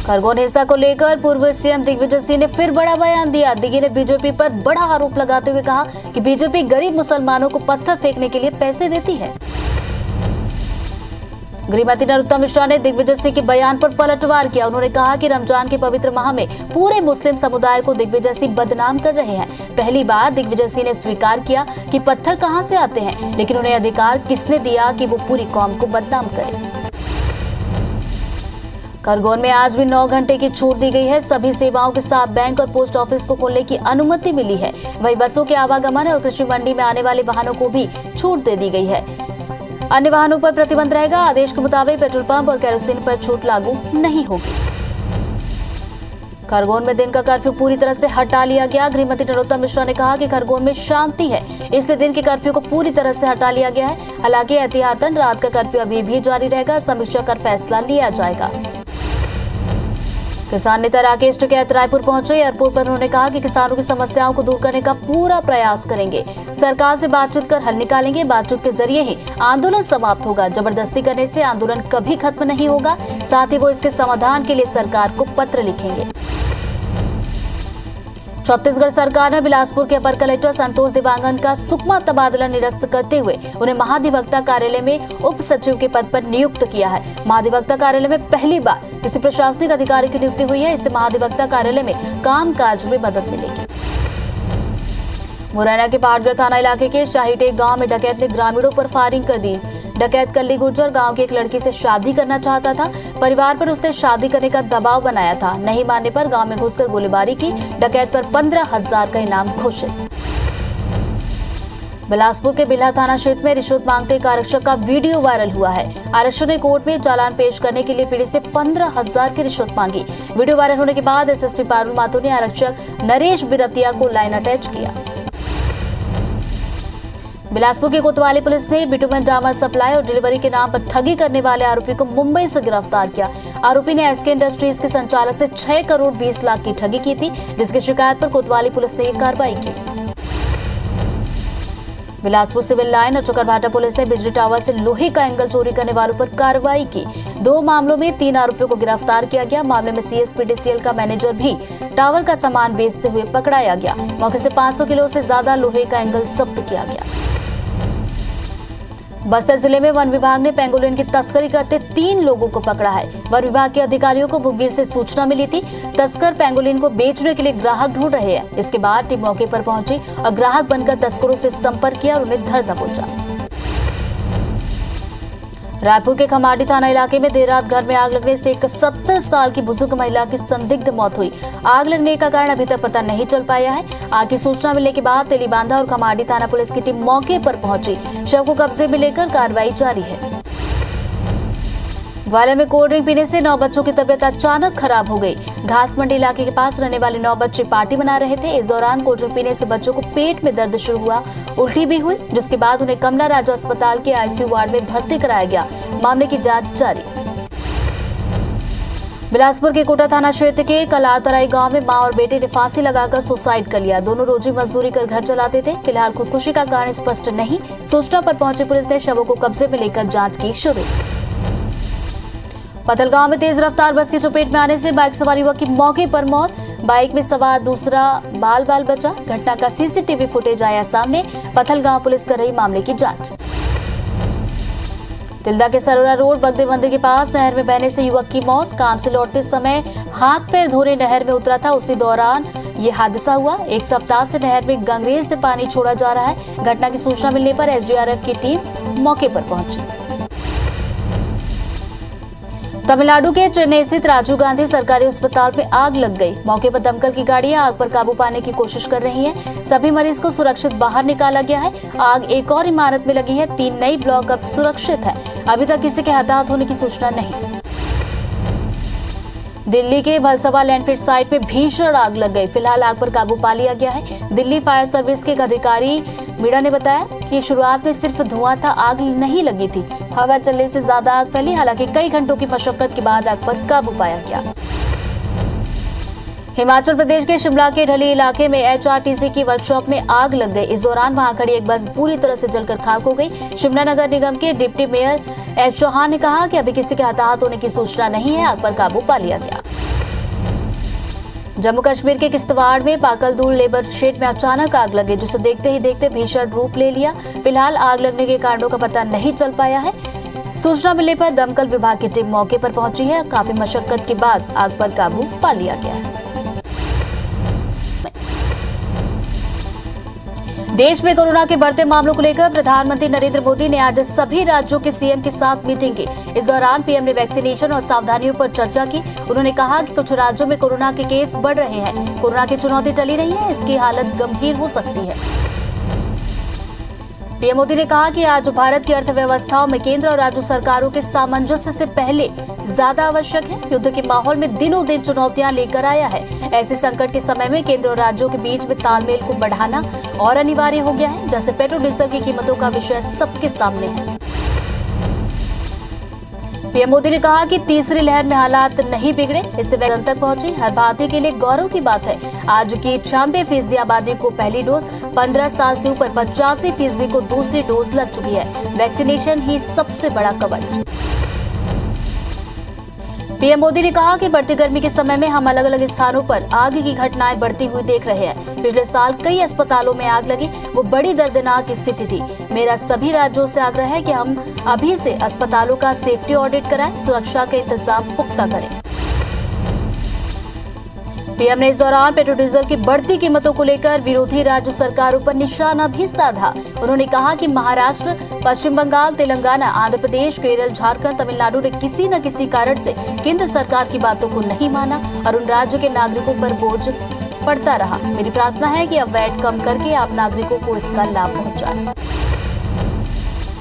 खरगोन हिंसा को लेकर पूर्व सीएम दिग्विजय सिंह ने फिर बड़ा बयान दिया। दिग्गी ने बीजेपी पर बड़ा आरोप लगाते हुए कहा कि बीजेपी गरीब मुसलमानों को पत्थर फेंकने के लिए पैसे देती है। गृहमंत्री नरोत्तम मिश्रा ने दिग्विजय सिंह के बयान पर पलटवार किया। उन्होंने कहा कि रमजान के पवित्र माह में पूरे मुस्लिम समुदाय को दिग्विजय सिंह बदनाम कर रहे हैं। पहली बार दिग्विजय सिंह ने स्वीकार किया कि पत्थर कहां से आते हैं, लेकिन उन्हें अधिकार किसने दिया कि वो पूरी कौम को बदनाम करें। खरगोन में आज भी 9 घंटे की छूट दी गई है। सभी सेवाओं के साथ बैंक और पोस्ट ऑफिस को खोलने की अनुमति मिली है। वहीं बसों के आवागमन और कृषि मंडी में आने वाले वाहनों को भी छूट दे दी गई है। अन्य वाहनों पर प्रतिबंध रहेगा। आदेश के मुताबिक पेट्रोल पंप और केरोसिन पर छूट लागू नहीं होगी। खरगोन में दिन का कर्फ्यू पूरी तरह से हटा लिया गया। गृहमंत्री नरोत्तम मिश्रा ने कहा कि खरगोन में शांति है, इसलिए दिन के कर्फ्यू को पूरी तरह से हटा लिया गया है। हालांकि एहतियातन रात का कर्फ्यू अभी भी जारी रहेगा। समीक्षा कर फैसला लिया जाएगा। किसान नेता राकेश टिकैत रायपुर पहुंचे। एयरपोर्ट पर उन्होंने कहा कि किसानों की समस्याओं को दूर करने का पूरा प्रयास करेंगे। सरकार से बातचीत कर हल निकालेंगे। बातचीत के जरिए ही आंदोलन समाप्त होगा। जबरदस्ती करने से आंदोलन कभी खत्म नहीं होगा। साथ ही वो इसके समाधान के लिए सरकार को पत्र लिखेंगे। छत्तीसगढ़ सरकार ने बिलासपुर के अपर कलेक्टर संतोष देवांगन का सुकमा तबादला निरस्त करते हुए उन्हें महाधिवक्ता कार्यालय में उप सचिव के पद पर नियुक्त किया है। महाधिवक्ता कार्यालय में पहली बार किसी प्रशासनिक अधिकारी की नियुक्ति हुई है। इससे महाधिवक्ता कार्यालय में कामकाज में मदद मिलेगी। मुरैना के पहाड़गढ़ थाना इलाके के शाहीटेक गांव में डकैत ने ग्रामीणों पर फायरिंग कर दी। डकैत कल्ली गुर्जर गांव की एक लड़की से शादी करना चाहता था। परिवार पर उसने शादी करने का दबाव बनाया था। नहीं मानने पर गांव में घुसकर गोलीबारी की। डकैत पर 15,000 का इनाम घोषित। बिलासपुर के बिल्हा थाना क्षेत्र में रिश्वत मांगते एक आरक्षक का वीडियो वायरल हुआ है। आरक्षक ने कोर्ट में चालान पेश करने के लिए पीड़ित से 15,000 की रिश्वत मांगी। वीडियो वायरल होने के बाद एसएसपी पारुल माथुर ने आरक्षक नरेश बिरतिया को लाइन अटैच किया। बिलासपुर की कोतवाली पुलिस ने बिटुमेन डामर सप्लाई और डिलीवरी के नाम पर ठगी करने वाले आरोपी को मुंबई से गिरफ्तार किया। आरोपी ने एसके इंडस्ट्रीज के संचालक से 6 करोड़ 20 लाख की ठगी की थी, जिसकी शिकायत पर कोतवाली पुलिस ने ये कार्रवाई की। बिलासपुर सिविल लाइन और चकरभाटा पुलिस ने बिजली टावर से लोहे का एंगल चोरी करने वालों पर कार्रवाई की। 2 मामलों में 3 आरोपियों को गिरफ्तार किया गया। मामले में सीएसपीडीसीएल का मैनेजर भी टावर का सामान बेचते हुए पकड़ाया गया। मौके से 500 किलो से ज्यादा लोहे का एंगल जब्त किया गया। बस्तर जिले में वन विभाग ने पेंगोलिन की तस्करी करते 3 लोगों को पकड़ा है। वन विभाग के अधिकारियों को मुखबिर से सूचना मिली थी। तस्कर पेंगोलिन को बेचने के लिए ग्राहक ढूंढ रहे हैं। इसके बाद टीम मौके पर पहुंची और ग्राहक बनकर तस्करों से संपर्क किया और उन्हें धर दबोचा। रायपुर के खमाडी थाना इलाके में देर रात घर में आग लगने से एक 70 साल की बुजुर्ग महिला की संदिग्ध मौत हुई। आग लगने का कारण अभी तक पता नहीं चल पाया है। आग की सूचना मिलने के बाद तेलीबांधा और खमाडी थाना पुलिस की टीम मौके पर पहुंची। शव को कब्जे में लेकर कार्रवाई जारी है। ग्वालियर में कोल्ड ड्रिंक पीने से 9 बच्चों की तबीयत अचानक खराब हो गई। घास मंडी इलाके के पास रहने वाले 9 बच्चे पार्टी मना रहे थे। इस दौरान कोल्ड ड्रिंक पीने से बच्चों को पेट में दर्द शुरू हुआ, उल्टी भी हुई, जिसके बाद उन्हें कमला राजा अस्पताल के आईसीयू वार्ड में भर्ती कराया गया। मामले की जांच जारी। बिलासपुर के कोटा थाना क्षेत्र के कलातराई गांव में मां और बेटे ने फांसी लगाकर सुसाइड कर लिया। दोनों रोजी मजदूरी कर घर चलाते थे। फिलहाल खुदकुशी का कारण स्पष्ट नहीं। सूचना पर पहुंची पुलिस ने शवों को कब्जे में लेकर जांच की शुरू। पथलगांव में तेज रफ्तार बस की चपेट में आने से बाइक सवार युवक की मौके पर मौत। बाइक में सवार दूसरा बाल बचा। घटना का सीसीटीवी फुटेज आया सामने। पथलगांव पुलिस कर रही मामले की जांच। तिल्दा के सरोरा रोड बगदे मंदिर के पास नहर में बहने से युवक की मौत। काम से लौटते समय हाथ पैर धोने नहर में उतरा था, उसी दौरान ये हादसा हुआ। 1 सप्ताह से नहर में गंगरेज से पानी छोड़ा जा रहा है। घटना की सूचना मिलने पर एसडीआरएफ की टीम मौके पर पहुंची। तमिलनाडु के चेन्नई स्थित राजीव गांधी सरकारी अस्पताल में आग लग गई। मौके पर दमकल की गाड़ियां आग पर काबू पाने की कोशिश कर रही हैं। सभी मरीज को सुरक्षित बाहर निकाला गया है। आग एक और इमारत में लगी है। 3 नई ब्लॉक अब सुरक्षित है। अभी तक किसी के हताहत होने की सूचना नहीं। दिल्ली के भलसवा लैंडफिट साइट में भीषण आग लग गई। फिलहाल आग पर काबू पा लिया गया है। दिल्ली फायर सर्विस के एक अधिकारी मीडिया ने बताया कि शुरुआत में सिर्फ धुआं था, आग नहीं लगी थी। हवा चलने से ज्यादा आग फैली। हालांकि कई घंटों की मशक्कत के बाद आग पर काबू पाया गया। हिमाचल प्रदेश के शिमला के ढली इलाके में एचआरटीसी की वर्कशॉप में आग लग गई। इस दौरान वहां खड़ी एक बस पूरी तरह से जलकर खाक हो गई। शिमला नगर निगम के डिप्टी मेयर एच चौहान ने कहा कि अभी किसी के हताहत होने की सूचना नहीं है। आग पर काबू पा लिया गया। जम्मू कश्मीर के किश्तवाड़ में पाकलदूल लेबर शेड में अचानक आग लगी, जिसे देखते ही देखते भीषण रूप ले लिया। फिलहाल आग लगने के कारणों का पता नहीं चल पाया है। सूचना मिलने पर दमकल विभाग की टीम मौके पर पहुंची है। काफी मशक्कत के बाद आग पर काबू पा लिया गया है। देश में कोरोना के बढ़ते मामलों को लेकर प्रधानमंत्री नरेंद्र मोदी ने आज सभी राज्यों के सीएम के साथ मीटिंग की। इस दौरान पीएम ने वैक्सीनेशन और सावधानियों पर चर्चा की। उन्होंने कहा कि कुछ राज्यों में कोरोना के केस बढ़ रहे हैं। कोरोना की चुनौती टली नहीं है, इसकी हालत गंभीर हो सकती है। पीएम मोदी ने कहा कि आज भारत की अर्थव्यवस्थाओं में केंद्र और राज्य सरकारों के सामंजस्य से पहले ज्यादा आवश्यक है। युद्ध के माहौल में दिनों दिन चुनौतियां लेकर आया है। ऐसे संकट के समय में केंद्र और राज्यों के बीच में तालमेल को बढ़ाना और अनिवार्य हो गया है। जैसे पेट्रोल डीजल की कीमतों का विषय सबके सामने है। पीएम मोदी ने कहा कि तीसरी लहर में हालात नहीं बिगड़े, इससे वे तक पहुंची। हर भारतीय के लिए गौरव की बात है आज की 96% आबादी को पहली डोज, 15 साल से ऊपर 85% को दूसरी डोज लग चुकी है। वैक्सीनेशन ही सबसे बड़ा कवच। पीएम मोदी ने कहा कि बढ़ती गर्मी के समय में हम अलग अलग स्थानों पर आग की घटनाएं बढ़ती हुई देख रहे हैं। पिछले साल कई अस्पतालों में आग लगी, वो बड़ी दर्दनाक स्थिति थी। मेरा सभी राज्यों से आग्रह है कि हम अभी से अस्पतालों का सेफ्टी ऑडिट कराएं, सुरक्षा के इंतजाम पुख्ता करें। पीएम ने इस दौरान पेट्रोल डीजल की बढ़ती कीमतों को लेकर विरोधी राज्य सरकारों पर निशाना भी साधा। उन्होंने कहा कि महाराष्ट्र, पश्चिम बंगाल, तेलंगाना, आंध्र प्रदेश, केरल, झारखंड, तमिलनाडु ने किसी न किसी कारण से केंद्र सरकार की बातों को नहीं माना और उन राज्यों के नागरिकों पर बोझ पड़ता रहा। मेरी प्रार्थना है कि अब वैट कम करके आप नागरिकों को इसका लाभ पहुंचाएं।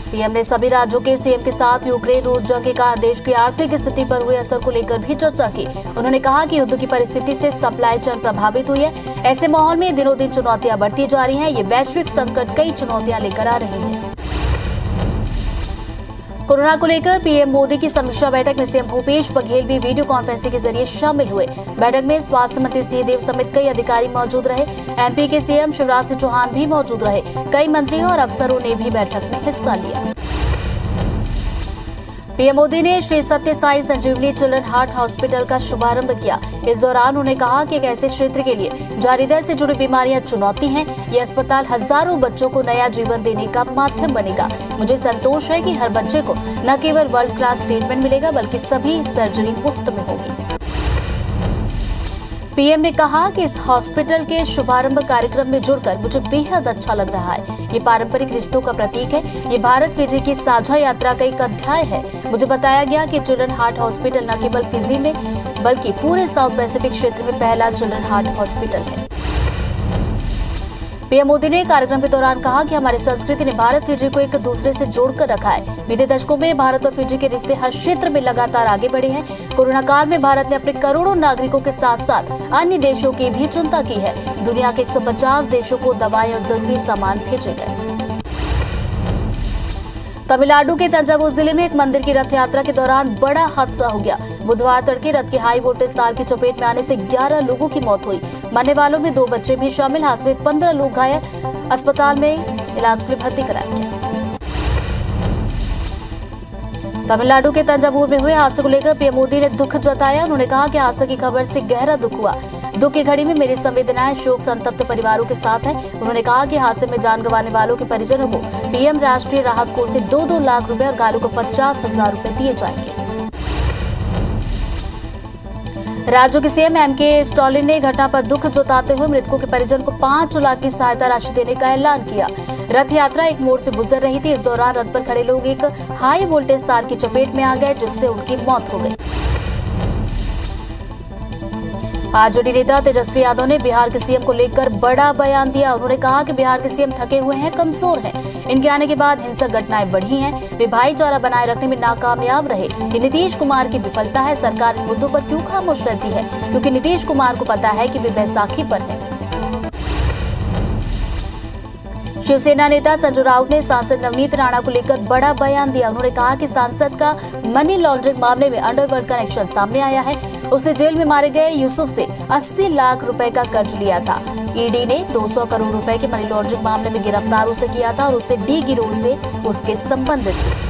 पीएम ने सभी राज्यों के सीएम के साथ यूक्रेन रूस जंग के कारण देश की आर्थिक स्थिति पर हुए असर को लेकर भी चर्चा की। उन्होंने कहा कि युद्ध की परिस्थिति से सप्लाई चेन प्रभावित हुई है। ऐसे माहौल में दिनों दिन चुनौतियां बढ़ती जा रही हैं। ये वैश्विक संकट कई चुनौतियां लेकर आ रही है। कोरोना को लेकर पीएम मोदी की समीक्षा बैठक में सीएम भूपेश बघेल भी वीडियो कॉन्फ्रेंसिंग के जरिए शामिल हुए। बैठक में स्वास्थ्य मंत्री सिंहदेव समेत कई अधिकारी मौजूद रहे। एमपी के सीएम शिवराज सिंह चौहान भी मौजूद रहे। कई मंत्रियों और अफसरों ने भी बैठक में हिस्सा लिया। पीएम मोदी ने श्री सत्य साई संजीवनी चिल्ड्रन हार्ट हॉस्पिटल का शुभारंभ किया। इस दौरान उन्होंने कहा कि एक ऐसे क्षेत्र के लिए जहां हृदय से जुड़ी बीमारियां चुनौती हैं, ये अस्पताल हजारों बच्चों को नया जीवन देने का माध्यम बनेगा। मुझे संतोष है कि हर बच्चे को न केवल वर्ल्ड क्लास ट्रीटमेंट मिलेगा बल्कि सभी सर्जरी मुफ्त में होगी। पीएम ने कहा कि इस हॉस्पिटल के शुभारंभ कार्यक्रम में जुड़कर मुझे बेहद अच्छा लग रहा है। ये पारंपरिक रिश्तों का प्रतीक है। ये भारत फिजी की साझा यात्रा का एक अध्याय है। मुझे बताया गया कि चिल्ड्रन हार्ट हॉस्पिटल न केवल फिजी में बल्कि पूरे साउथ पैसिफिक क्षेत्र में पहला चिल्ड्रन हार्ट हॉस्पिटल है। पीएम मोदी ने कार्यक्रम के दौरान कहा कि हमारी संस्कृति ने भारत फिजी को एक दूसरे से जोड़कर रखा है। बीते दशकों में भारत और फिजी के रिश्ते हर क्षेत्र में लगातार आगे बढ़े हैं। कोरोना काल में भारत ने अपने करोड़ों नागरिकों के साथ साथ अन्य देशों की भी चिंता की है। दुनिया के 150 देशों को दवाएं और जरूरी सामान भेजे गए। तमिलनाडु के तंजावुर जिले में एक मंदिर की रथ यात्रा के दौरान बड़ा हादसा हो गया। बुधवार तड़के रथ के हाई वोल्टेज तार की चपेट में आने से 11 लोगों की मौत हुई। मरने वालों में 2 बच्चे भी शामिल। हादसे में 15 लोग घायल, अस्पताल में इलाज के लिए भर्ती कराया गया। तमिलनाडु के तंजावुर में हुए हादसे को लेकर पीएम मोदी ने दुख जताया। उन्होंने कहा कि हादसे की खबर से गहरा दुख हुआ। दुख की घड़ी में मेरी संवेदनाएं शोक संतप्त परिवारों के साथ है। उन्होंने कहा कि हादसे में जान गंवाने वालों के परिजनों को पीएम राष्ट्रीय राहत कोष से 2-2 लाख रुपए और घायलों को 50,000 रुपए दिए जाएंगे। राज्य के सीएम एमके स्टालिन ने घटना पर दुख जताते हुए मृतकों के परिजन को 5 लाख की सहायता राशि देने का ऐलान किया। रथ यात्रा एक मोड़ से गुजर रही थी। इस दौरान रथ पर खड़े लोग एक हाई वोल्टेज तार की चपेट में आ गए, जिससे उनकी मौत हो गई। आरजेडी नेता तेजस्वी यादव ने बिहार के सीएम को लेकर बड़ा बयान दिया। उन्होंने कहा कि बिहार के सीएम थके हुए हैं, कमजोर हैं। इनके आने के बाद हिंसक घटनाएं बढ़ी हैं। वे भाईचारा बनाए रखने में नाकामयाब रहे। ये नीतीश कुमार की विफलता है। सरकार इन मुद्दों पर क्यों खामोश रहती है? क्योंकि नीतीश कुमार को पता है कि वे बैसाखी पर है। शिवसेना नेता संजय राउत ने सांसद नवनीत राणा को लेकर बड़ा बयान दिया। उन्होंने कहा कि सांसद का मनी लॉन्ड्रिंग मामले में अंडरवर्ल्ड कनेक्शन सामने आया है। उसने जेल में मारे गए यूसुफ से 80 लाख रुपए का कर्ज लिया था। ईडी ने 200 करोड़ रुपए के मनी लॉन्ड्रिंग मामले में गिरफ्तार उसे किया था और उसे डी गिरोह से उसके संबंध थे।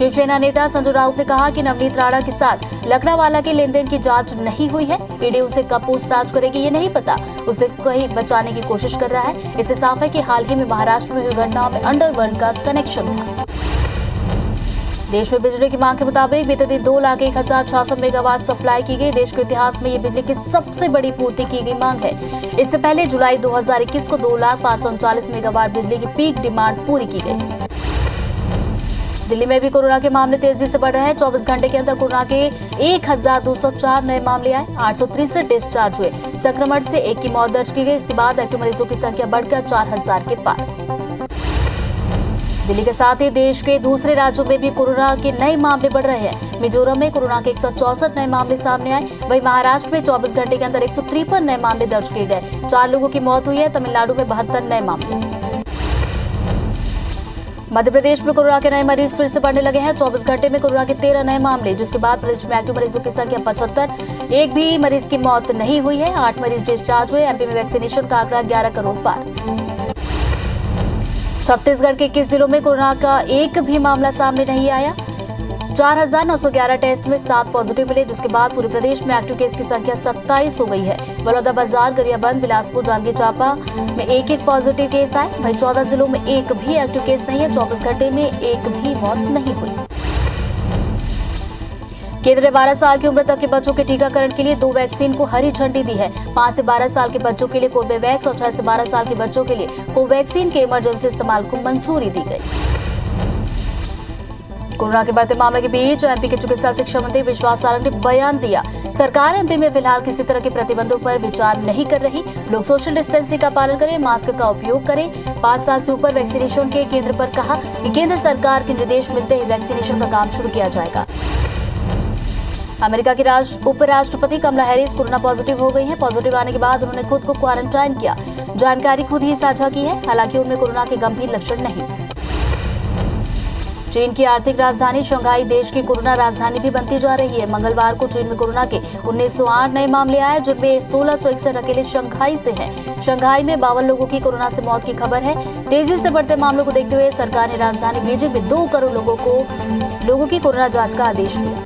शिवसेना नेता संजय राउत ने कहा कि नवनीत राणा के साथ लकड़ावाला के लेन देन की जांच नहीं हुई है। ईडी उसे कब पूछताछ करेगी ये नहीं पता। उसे कहीं बचाने की कोशिश कर रहा है। इससे साफ है कि हाल ही में महाराष्ट्र में हुई घटनाओं में अंडरवर्ल्ड का कनेक्शन था। देश में बिजली की मांग के मुताबिक बीते दिन 2,01,600 मेगावाट सप्लाई की गई। देश के इतिहास में ये बिजली की सबसे बड़ी पूर्ति की गई मांग है। इससे पहले जुलाई 2021 को 2,05,39 मेगावाट बिजली की पीक डिमांड पूरी की गई। दिल्ली में भी कोरोना के मामले तेजी से बढ़ रहे हैं। 24 घंटे के अंदर कोरोना के 1,204 नए मामले आए, 863 डिस्चार्ज हुए। संक्रमण से 1 की मौत दर्ज की गई। इसके बाद एक्टिव मरीजों की संख्या बढ़कर 4,000 के पार। दिल्ली के साथ ही देश के दूसरे राज्यों में भी कोरोना के नए मामले बढ़ रहे हैं। मिजोरम में कोरोना के 164 नए मामले सामने आए। वहीं महाराष्ट्र में 24 घंटे के अंदर 153 नए मामले दर्ज किए गए। 4 लोगों की मौत हुई है। तमिलनाडु में 72 नए मामले। मध्य प्रदेश में कोरोना के नए मरीज फिर से बढ़ने लगे हैं। 24 घंटे में कोरोना के 13 नए मामले, जिसके बाद प्रदेश में एक्टिव मरीजों की संख्या 75। एक भी मरीज की मौत नहीं हुई है। 8 मरीज डिस्चार्ज हुए। एमपी में वैक्सीनेशन का आंकड़ा 11 करोड़ पार। छत्तीसगढ़ के 21 जिलों में कोरोना का एक भी मामला सामने नहीं आया। 4,911 टेस्ट में 7 पॉजिटिव मिले, जिसके बाद पूरे प्रदेश में एक्टिव केस की संख्या 27 हो गई है। बलौदाबाजार, गरियाबंद, बिलासपुर, जांजगीर चांपा में एक पॉजिटिव केस आए। वहीं 14 जिलों में एक भी एक्टिव केस नहीं है। 24 घंटे में एक भी मौत नहीं हुई। केंद्र ने 12 साल की उम्र तक के बच्चों के टीकाकरण के लिए 2 वैक्सीन को हरी झंडी दी है। 5 से 12 साल के बच्चों के लिए कोर्बेवैक्स और 6 से 12 साल के बच्चों के लिए कोवैक्सीन के इमरजेंसी इस्तेमाल को मंजूरी दी गई। कोरोना के बढ़ते मामले के बीच एमपी के चिकित्सा शिक्षा मंत्री विश्वास सारंग ने बयान दिया। सरकार एमपी में फिलहाल किसी तरह के प्रतिबंधों पर विचार नहीं कर रही। लोग सोशल डिस्टेंसिंग का पालन करें, मास्क का उपयोग करें। 5 साल से ऊपर वैक्सीनेशन के केंद्र पर कहा कि केंद्र सरकार के निर्देश मिलते ही वैक्सीनेशन का काम शुरू किया जाएगा। अमेरिका की उपराष्ट्रपति कमला हैरिस कोरोना पॉजिटिव हो गई हैं। पॉजिटिव आने के बाद उन्होंने खुद को क्वारंटाइन किया। जानकारी खुद ही साझा की है। हालांकि उनमें कोरोना के गंभीर लक्षण नहीं। चीन की आर्थिक राजधानी शंघाई देश की कोरोना राजधानी भी बनती जा रही है। मंगलवार को चीन में कोरोना के 1908 नए मामले आए, जिनमें 1661 अकेले शंघाई से हैं। शंघाई में 52 लोगों की कोरोना से मौत की खबर है। तेजी से बढ़ते मामलों को देखते हुए सरकार ने राजधानी बीजिंग में 2 करोड़ लोगों की कोरोना जांच का आदेश दिया।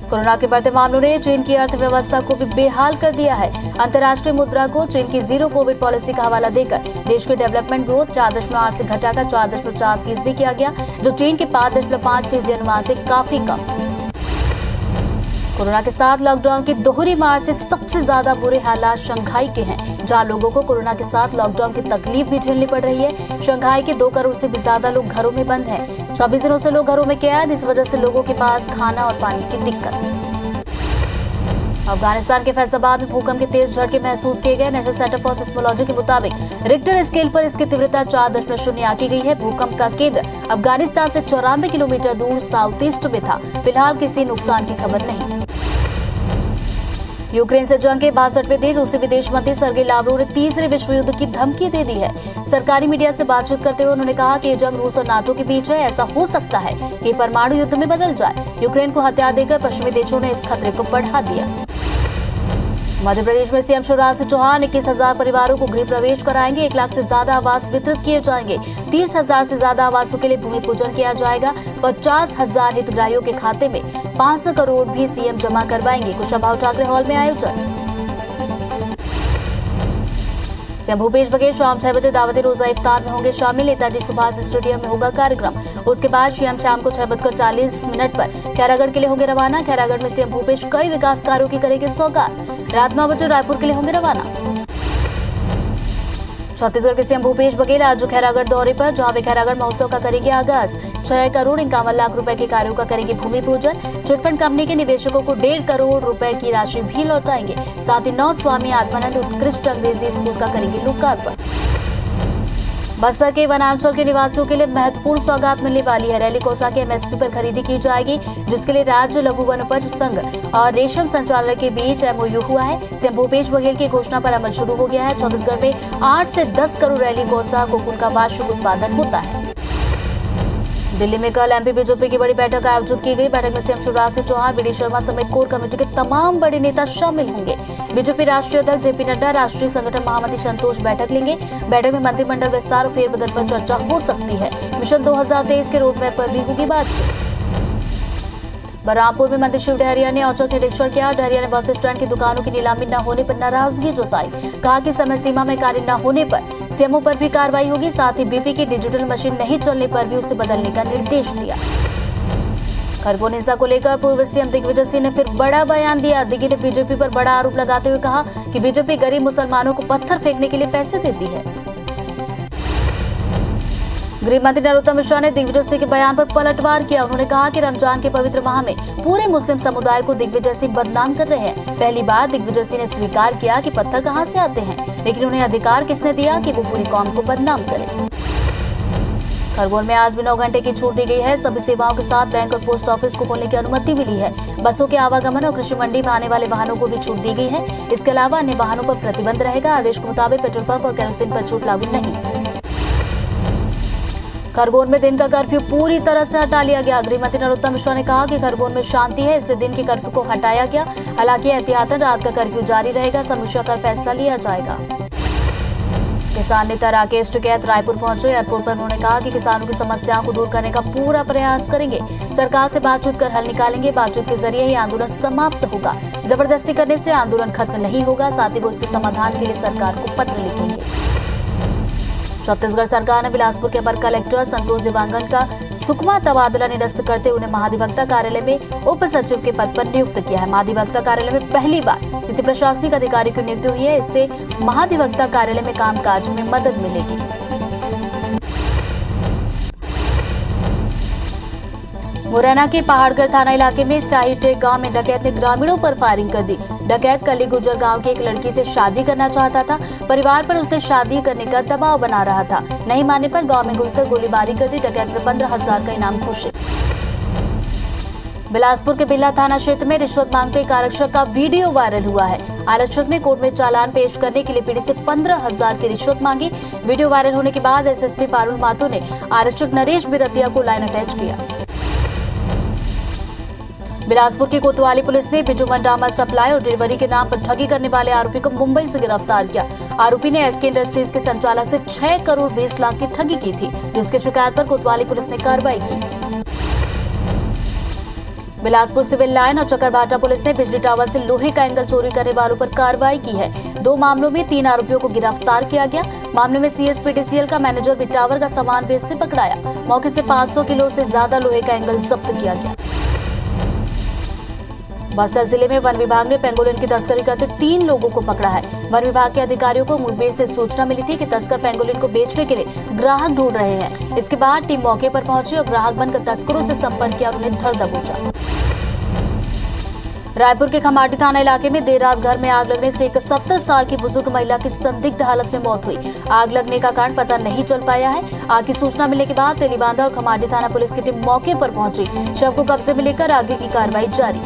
कोरोना के बढ़ते मामलों ने चीन की अर्थव्यवस्था को भी बेहाल कर दिया है। अंतर्राष्ट्रीय मुद्रा को चीन की जीरो कोविड पॉलिसी का हवाला देकर देश के डेवलपमेंट ग्रोथ 4.8 से घटाकर 4.4% किया गया, जो चीन के 5.5% अनुमान से काफी कम। कोरोना के साथ लॉकडाउन की दोहरी मार से सबसे ज्यादा बुरे हालात शंघाई के हैं, जहां लोगों को कोरोना के साथ लॉकडाउन की तकलीफ भी झेलनी पड़ रही है। शंघाई के 2 करोड़ से भी ज्यादा लोग घरों में बंद हैं। 24 दिनों से लोग घरों में कैद। इस वजह से लोगों के पास खाना और पानी की दिक्कत। अफगानिस्तान के फैसलाबाद में भूकंप के तेज झटके महसूस किए गए। नेशनल सेंटर फॉर सिस्मोलॉजी के मुताबिक रिक्टर स्केल पर इसकी तीव्रता 4.0 आंकी गई है। भूकंप का केंद्र अफगानिस्तान से 94 किलोमीटर दूर साउथ ईस्ट में था। फिलहाल किसी नुकसान की खबर नहीं। यूक्रेन से जंग के 62वें दिन रूसी विदेश मंत्री सर्गेई लावरोव ने तीसरे विश्व युद्ध की धमकी दे दी है। सरकारी मीडिया से बातचीत करते हुए उन्होंने कहा कि ये जंग रूस और नाटो के बीच है। ऐसा हो सकता है कि परमाणु युद्ध में बदल जाए। यूक्रेन को हथियार देकर पश्चिमी देशों ने इस खतरे को बढ़ा दिया। मध्य प्रदेश में सीएम शिवराज सिंह चौहान 21,000 परिवारों को गृह प्रवेश कराएंगे। 1 लाख से ज्यादा आवास वितरित किए जाएंगे। 30,000 से ज्यादा आवासों के लिए भूमि पूजन किया जाएगा। 50,000 हितग्राहियों के खाते में 500 करोड़ भी सीएम जमा करवाएंगे। कुशाभाऊ ठाकरे हॉल में आयोजन। सीएम भूपेश बघेल शाम 6 बजे दावती रोजा इफ्तार में होंगे शामिल। नेताजी सुभाष स्टेडियम में होगा कार्यक्रम। उसके बाद सीएम शाम को 6:40 पर खैरागढ़ के लिए होंगे रवाना। खैरागढ़ में सीएम भूपेश कई विकास कार्यों की करेंगे सौगात। रात 9 बजे रायपुर के लिए होंगे रवाना। छत्तीसगढ़ के सीएम भूपेश बघेल आज खैरागढ़ दौरे पर, जहां वे खैरागढ़ महोत्सव का करेंगे आगाज। 6 करोड़ 51 लाख रुपए के कार्यों का करेंगे भूमि पूजन। चिटफंड कंपनी के निवेशकों को 1.5 करोड़ रुपए की राशि भी लौटाएंगे। साथ ही 9 स्वामी आत्मानंद उत्कृष्ट अंग्रेजी स्कूल का करेंगे लोकार्पण। बस्तर के वनांचल के निवासियों के लिए महत्वपूर्ण सौगात मिलने वाली है। रैली कोसा के एमएसपी पर खरीदी की जाएगी, जिसके लिए राज्य लघु वनोपज संघ और रेशम संचालय के बीच एमओयू हुआ है। सीएम भूपेश बघेल की घोषणा पर अमल शुरू हो गया है। छत्तीसगढ़ में 8 से 10 करोड़ रैली कोसा कोकून का वार्षिक उत्पादन होता है। दिल्ली में कल एमपी बीजेपी की बड़ी बैठक आयोजित की गई। बैठक में CM Shivraj Singh Chouhan, V D Sharma समेत कोर कमेटी के तमाम बड़े नेता शामिल होंगे। बीजेपी राष्ट्रीय अध्यक्ष जेपी नड्डा, राष्ट्रीय संगठन महामंत्री संतोष बैठक लेंगे। बैठक में मंत्रिमंडल विस्तार और फेरबदल पर चर्चा हो सकती है। मिशन 2023 के रोडमैप पर भी होगी बातचीत। बलरामपुर में मंत्री शिव डहरिया ने औचक निरीक्षण किया। डहरिया ने बस स्टैंड की दुकानों की नीलामी न होने पर नाराजगी जताई। कहा कि समय सीमा में कार्य न होने पर सीएमओ पर भी कार्रवाई होगी। साथ ही बीपी की डिजिटल मशीन नहीं चलने पर भी उसे बदलने का निर्देश दिया। खरगोन हिंसा को लेकर पूर्व सीएम दिग्विजय सिंह ने फिर बड़ा बयान दिया। दिग्गी ने बीजेपी पर बड़ा आरोप लगाते हुए कहा कि बीजेपी गरीब मुसलमानों को पत्थर फेंकने के लिए पैसे देती है। गृह मंत्री नरोत्तम मिश्रा ने दिग्विजय सिंह के बयान पर पलटवार किया। उन्होंने कहा कि रमजान के पवित्र माह में पूरे मुस्लिम समुदाय को दिग्विजय सिंह बदनाम कर रहे हैं। पहली बार दिग्विजय सिंह ने स्वीकार किया कि पत्थर कहां से आते हैं, लेकिन उन्हें अधिकार किसने दिया कि वो पूरी कौम को बदनाम करें। खरगोन में आज भी 9 घंटे की छूट दी गई है। सभी सेवाओं के साथ बैंक और पोस्ट ऑफिस को खोलने की अनुमति मिली है। बसों के आवागमन और कृषि मंडी में आने वाले वाहनों को भी छूट दी गई है। इसके अलावा अन्य वाहनों पर प्रतिबंध रहेगा। आदेश के मुताबिक पेट्रोल पंप और केरोसिन पर छूट लागू नहीं। खरगोन में दिन का कर्फ्यू पूरी तरह से हटा लिया गया। गृह मंत्री नरोत्तम मिश्रा ने कहा कि खरगोन में शांति है, इसलिए दिन के कर्फ्यू को हटाया गया। हालांकि एहतियातन रात का कर्फ्यू जारी रहेगा। समीक्षा कर फैसला लिया जाएगा। किसान नेता राकेश टिकैत रायपुर पहुंचे। एयरपोर्ट पर उन्होंने कहा कि किसानों की समस्याओं को दूर करने का पूरा प्रयास करेंगे। सरकार से बातचीत कर हल निकालेंगे। बातचीत के जरिए ही आंदोलन समाप्त होगा। जबरदस्ती करने से आंदोलन खत्म नहीं होगा। साथ ही वो इसके समाधान के लिए सरकार को पत्र लिखेंगे। छत्तीसगढ़ सरकार ने बिलासपुर के अपर कलेक्टर संतोष देवांगन का सुकमा तबादला निरस्त करते उन्हें महाधिवक्ता कार्यालय में उप सचिव के पद पर नियुक्त किया है। महाधिवक्ता कार्यालय में पहली बार किसी प्रशासनिक अधिकारी की नियुक्ति हुई है। इससे महाधिवक्ता कार्यालय में कामकाज में मदद मिलेगी। मुरैना के पहाड़गढ़ थाना इलाके में स्याहीटेक गांव में डकैत ने ग्रामीणों पर फायरिंग कर दी। डकैत कली गुर्जर गांव की एक लड़की से शादी करना चाहता था। परिवार पर उसने शादी करने का दबाव बना रहा था। नहीं मानने पर गांव में घुसकर गोलीबारी कर दी। डकैत पर 15,000 का इनाम घोषित। बिलासपुर के बिल्ला थाना क्षेत्र में रिश्वत मांगते एक आरक्षक का वीडियो वायरल हुआ है। आरक्षक ने कोर्ट में चालान पेश करने के लिए पीड़ित से 15,000 की रिश्वत मांगी। वीडियो वायरल होने के बाद एसएसपी पारुल माथुर ने आरक्षक नरेश बिरतिया को लाइन अटैच किया। बिलासपुर की कोतवाली पुलिस ने बिजू मंडामा सप्लाई और डिलीवरी के नाम पर ठगी करने वाले आरोपी को मुंबई से गिरफ्तार किया। आरोपी ने एसके इंडस्ट्रीज के संचालक से 6 करोड़ 20 लाख की ठगी की थी, जिसकी शिकायत पर कोतवाली पुलिस ने कार्रवाई की। बिलासपुर सिविल लाइन और चकरभाटा पुलिस ने बिजली टावर से लोहे का एंगल चोरी करने वालों पर कार्रवाई की है। 2 मामलों में 3 आरोपियों को गिरफ्तार किया गया। मामले में सीएसपीडीसीएल का मैनेजर भी टावर का सामान बेचते पकड़ाया। मौके से 500 किलो से ज्यादा लोहे का एंगल जब्त किया गया। बस्तर जिले में वन विभाग ने पेंगोलिन की तस्करी करते 3 लोगों को पकड़ा है। वन विभाग के अधिकारियों को मुखबिर से सूचना मिली थी कि तस्कर पेंगोलिन को बेचने के लिए ग्राहक ढूंढ रहे हैं। इसके बाद टीम मौके पर पहुंची और ग्राहक बनकर तस्करों से संपर्क किया और उन्हें धर दबोचा। रायपुर के खमाटी थाना इलाके में देर रात घर में आग लगने से एक 70 साल की बुजुर्ग महिला की संदिग्ध हालत में मौत हुई। आग लगने का कारण पता नहीं चल पाया है। आग की सूचना मिलने के बाद तेलीबांधा और खमाटी थाना पुलिस की टीम मौके पर पहुंची। शव को कब्जे में लेकर आगे की कार्रवाई जारी।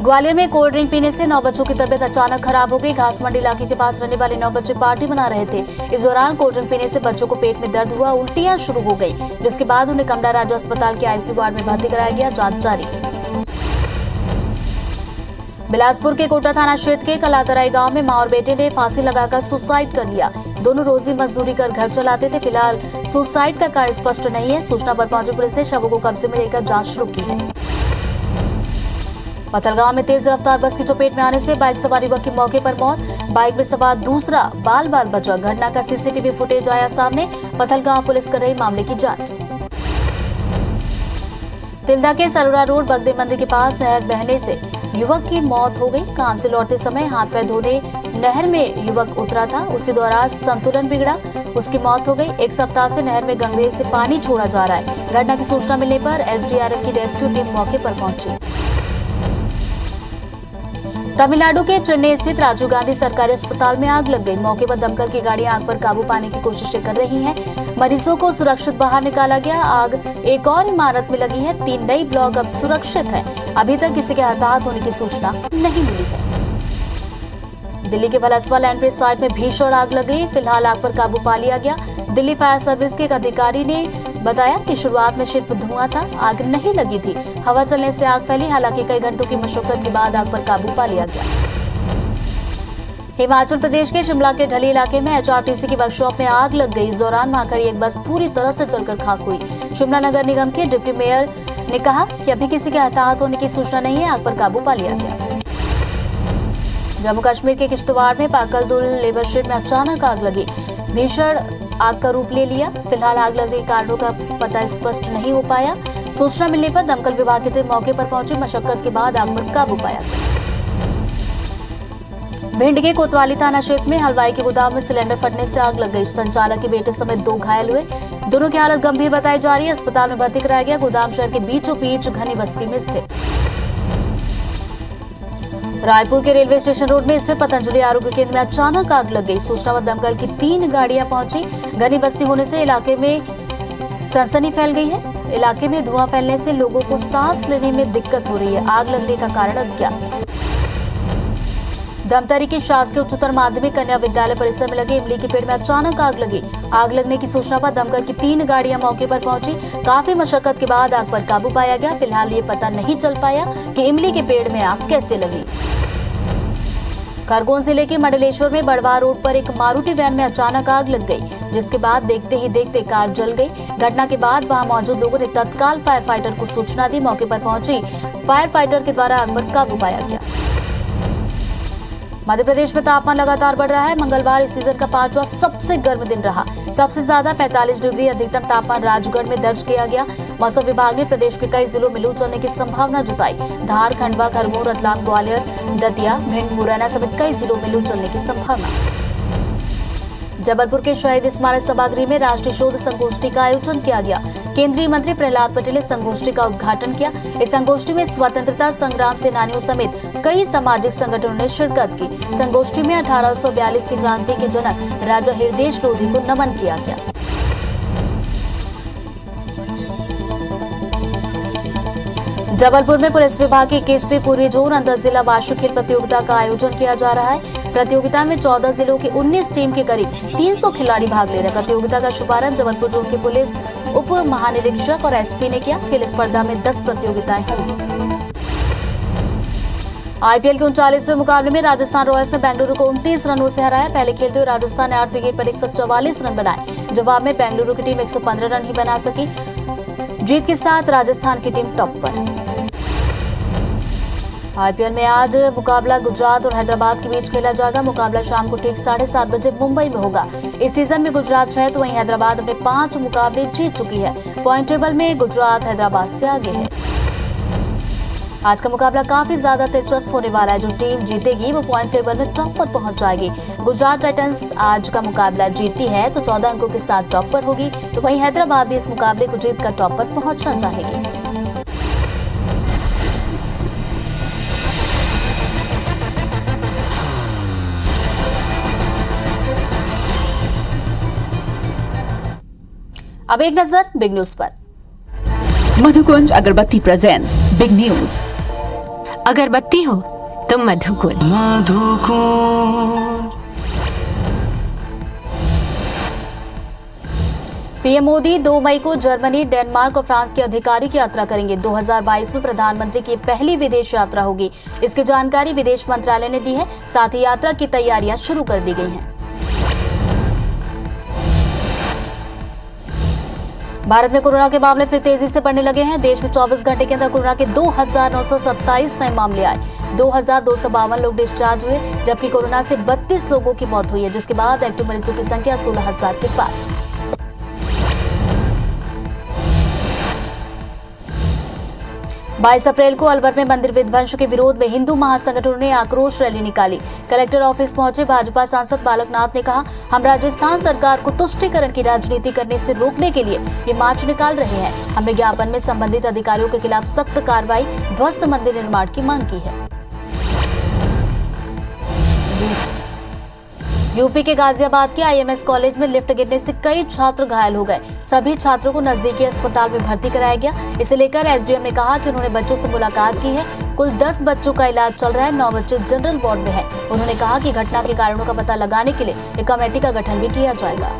ग्वालियर में कोल्ड ड्रिंक पीने से 9 बच्चों की तबीयत अचानक खराब हो गई। घास मंडी इलाके के पास रहने वाले 9 बच्चे पार्टी मना रहे थे। इस दौरान कोल्ड ड्रिंक पीने से बच्चों को पेट में दर्द हुआ, उल्टियां शुरू हो गई, जिसके बाद उन्हें कमला राजू अस्पताल के आईसीयू वार्ड में भर्ती कराया गया। जांच जारी। बिलासपुर के कोटा थाना क्षेत्र के कलातराई गांव में मां और बेटे ने फांसी लगाकर सुसाइड कर लिया। दोनों रोजी मजदूरी कर घर चलाते थे। फिलहाल सुसाइड का कारण स्पष्ट नहीं है। सूचना पर पहुंची पुलिस ने शवों को कब्जे में लेकर जांच शुरू की है। पथलगांव में तेज रफ्तार बस की चपेट में आने से बाइक सवार युवक की मौके पर मौत। बाइक में सवार दूसरा बाल बाल बचा। घटना का सीसीटीवी फुटेज आया सामने। पथलगांव पुलिस कर रही मामले की जांच। तिल्दा के सरोरा रोड बगदे मंदिर के पास नहर बहने से युवक की मौत हो गई। काम से लौटते समय हाथ पैर धोने नहर में युवक उतरा था। उसी दौरान संतुलन बिगड़ा, उसकी मौत हो गई। 1 सप्ताह से नहर में गंगरेज से पानी छोड़ा जा रहा है। घटना की सूचना मिलने पर एसडीआरएफ की रेस्क्यू टीम मौके पर पहुंची। तमिलनाडु के चेन्नई स्थित राजीव गांधी सरकारी अस्पताल में आग लग गई। मौके पर दमकल की गाड़ियां आग पर काबू पाने की कोशिशें कर रही हैं। मरीजों को सुरक्षित बाहर निकाला गया। आग एक और इमारत में लगी है। 3 नई ब्लॉक अब सुरक्षित हैं। अभी तक किसी के हताहत होने की सूचना नहीं मिली है। दिल्ली के भलसवा लैंड्री साइट में भीषण आग लग गई। फिलहाल आग पर काबू पा लिया गया। दिल्ली फायर सर्विस के एक अधिकारी ने बताया कि शुरुआत में सिर्फ धुआं था, आग नहीं लगी थी। हवा चलने से आग फैली। हालांकि कई घंटों की मशक्कत के बाद आग पर काबू पा लिया गया। हिमाचल प्रदेश के शिमला के ढली इलाके में HRTC की वर्कशॉप में आग लग गई। इस दौरान वहां खड़ी एक बस पूरी तरह से जलकर खाक हुई। शिमला नगर निगम के डिप्टी मेयर ने कहा कि अभी किसी के हताहत होने की सूचना नहीं है। आग पर काबू पा लिया गया। जम्मू कश्मीर के किश्तवाड़ में पाकलदुल लेबर शेड में अचानक आग लगी। भीषण आग का रूप ले लिया। फिलहाल आग लगने के कारणों का पता स्पष्ट नहीं हो पाया। सूचना मिलने पर दमकल विभाग की टीम मौके पर पहुंची। मशक्कत के बाद आग पर काबू पाया गया। भिंड के कोतवाली थाना क्षेत्र में हलवाई के गोदाम में सिलेंडर फटने से आग लग गई। संचालक के बेटे समेत 2 घायल हुए। दोनों की हालत गंभीर बताई जा रही है। अस्पताल में भर्ती कराया गया। गोदाम शहर के बीचों बीच घनी बस्ती में स्थित। रायपुर के रेलवे स्टेशन रोड में स्थित पतंजलि आरोग्य केंद्र में अचानक आग लग गई। सूचना पर दमकल की 3 गाड़ियां पहुंची। घनी बस्ती होने से इलाके में सनसनी फैल गई है। इलाके में धुआं फैलने से लोगों को सांस लेने में दिक्कत हो रही है। आग लगने का कारण अज्ञात। धमतरी के शासकीय उच्चतर माध्यमिक कन्या विद्यालय परिसर में लगे इमली के पेड़ में अचानक आग लगी। आग लगने की सूचना पर दमकल की 3 गाड़ियां मौके पर पहुंची। काफी मशक्कत के बाद आग पर काबू पाया गया। फिलहाल ये पता नहीं चल पाया कि इमली के पेड़ में आग कैसे लगी। खरगोन जिले के मंडलेश्वर में बड़वा रोड पर एक मारुति वैन में अचानक आग लग गई, जिसके बाद देखते ही देखते कार जल गई। घटना के बाद वहां मौजूद लोगों ने तत्काल फायर फाइटर को सूचना दी। मौके पर पहुंची फायर फाइटर के द्वारा आग पर काबू पाया गया। मध्य प्रदेश में तापमान लगातार बढ़ रहा है। मंगलवार इस सीजन का 5वां सबसे गर्म दिन रहा। सबसे ज्यादा 45 डिग्री अधिकतम तापमान राजगढ़ में दर्ज किया गया। मौसम विभाग ने प्रदेश के कई जिलों में लू चलने की संभावना जताई। धार, खंडवा, खरगोन, रतलाम, ग्वालियर, दतिया, भिंड, मुरैना समेत कई जिलों में लू चलने की संभावना। जबलपुर के शहीद स्मारक सभागृह में राष्ट्रीय शोध संगोष्ठी का आयोजन किया गया। केंद्रीय मंत्री प्रहलाद पटेल ने संगोष्ठी का उद्घाटन किया। इस संगोष्ठी में स्वतंत्रता संग्राम सेनानियों समेत कई सामाजिक संगठनों ने शिरकत की। संगोष्ठी में 1842 की क्रांति के जनक राजा हृदयेश लोधी को नमन किया गया। जबलपुर में पुलिस विभाग की 21वीं पूर्वी जोन अंतर जिला वार्षिक खेल प्रतियोगिता का आयोजन किया जा रहा है। प्रतियोगिता में 14 जिलों के 19 टीम के करीब 300 खिलाड़ी भाग ले रहे हैं। प्रतियोगिता का शुभारंभ जबलपुर जोन के पुलिस उप महानिरीक्षक और एसपी ने किया। खेल स्पर्धा में 10 प्रतियोगिताएं होंगी। IPL के 39वें मुकाबले में राजस्थान रॉयल्स ने बेंगलुरु को 29 रनों से हराया। पहले खेलते हुए राजस्थान ने 8 विकेट पर 144 रन बनाए। जवाब में बेंगलुरु की टीम 115 रन ही बना सकी। जीत के साथ राजस्थान की टीम टॉप पर। IPL में आज मुकाबला गुजरात और हैदराबाद के बीच खेला जाएगा। मुकाबला शाम को ठीक 7:30 बजे मुंबई में होगा। इस सीजन में गुजरात 6 तो वहीं हैदराबाद अपने 5 मुकाबले जीत चुकी है। पॉइंट टेबल में गुजरात हैदराबाद से आगे है। आज का मुकाबला काफी ज्यादा दिलचस्प होने वाला है। जो टीम जीतेगी वो पॉइंट टेबल में टॉप पर पहुंच जाएगी। गुजरात टाइटंस आज का मुकाबला जीतती है तो 14 अंकों के साथ टॉप पर होगी, तो वहीं हैदराबाद भी इस मुकाबले को जीतकर टॉप पर पहुंचना चाहेगी। अब एक नजर बिग न्यूज पर।
मधुकुंज अगरबत्ती प्रेजेंट्स बिग न्यूज।
अगरबत्ती हो तो मधुकुंज।
पीएम मोदी 2 मई को जर्मनी, डेनमार्क और फ्रांस की आधिकारिक यात्रा करेंगे। 2022 में प्रधानमंत्री की पहली विदेश यात्रा होगी। इसकी जानकारी विदेश मंत्रालय ने दी है। साथ ही यात्रा की तैयारियां शुरू कर दी गई हैं। भारत में कोरोना के मामले फिर तेजी से बढ़ने लगे हैं। देश में 24 घंटे के अंदर कोरोना के 2927 नए मामले आए। 2252 लोग डिस्चार्ज हुए, जबकि कोरोना से 32 लोगों की मौत हुई है, जिसके बाद एक्टिव मरीजों की संख्या 16,000 के पार। 22 अप्रैल को अलवर में मंदिर विध्वंस के विरोध में हिंदू महासंगठनों ने आक्रोश रैली निकाली। कलेक्टर ऑफिस पहुंचे भाजपा सांसद बालकनाथ ने कहा, हम राजस्थान सरकार को तुष्टीकरण की राजनीति करने से रोकने के लिए ये मार्च निकाल रहे हैं। हमने ज्ञापन में संबंधित अधिकारियों के खिलाफ सख्त कार्रवाई, ध्वस्त मंदिर निर्माण की मांग की है। यूपी के गाजियाबाद के आईएमएस कॉलेज में लिफ्ट गिरने से कई छात्र घायल हो गए। सभी छात्रों को नजदीकी अस्पताल में भर्ती कराया गया। इसे लेकर एसडीएम ने कहा कि उन्होंने बच्चों से मुलाकात की है। कुल 10 बच्चों का इलाज चल रहा है, 9 बच्चे जनरल वार्ड में हैं। उन्होंने कहा कि घटना के कारणों का पता लगाने के लिए एक कमेटी का गठन भी किया जाएगा।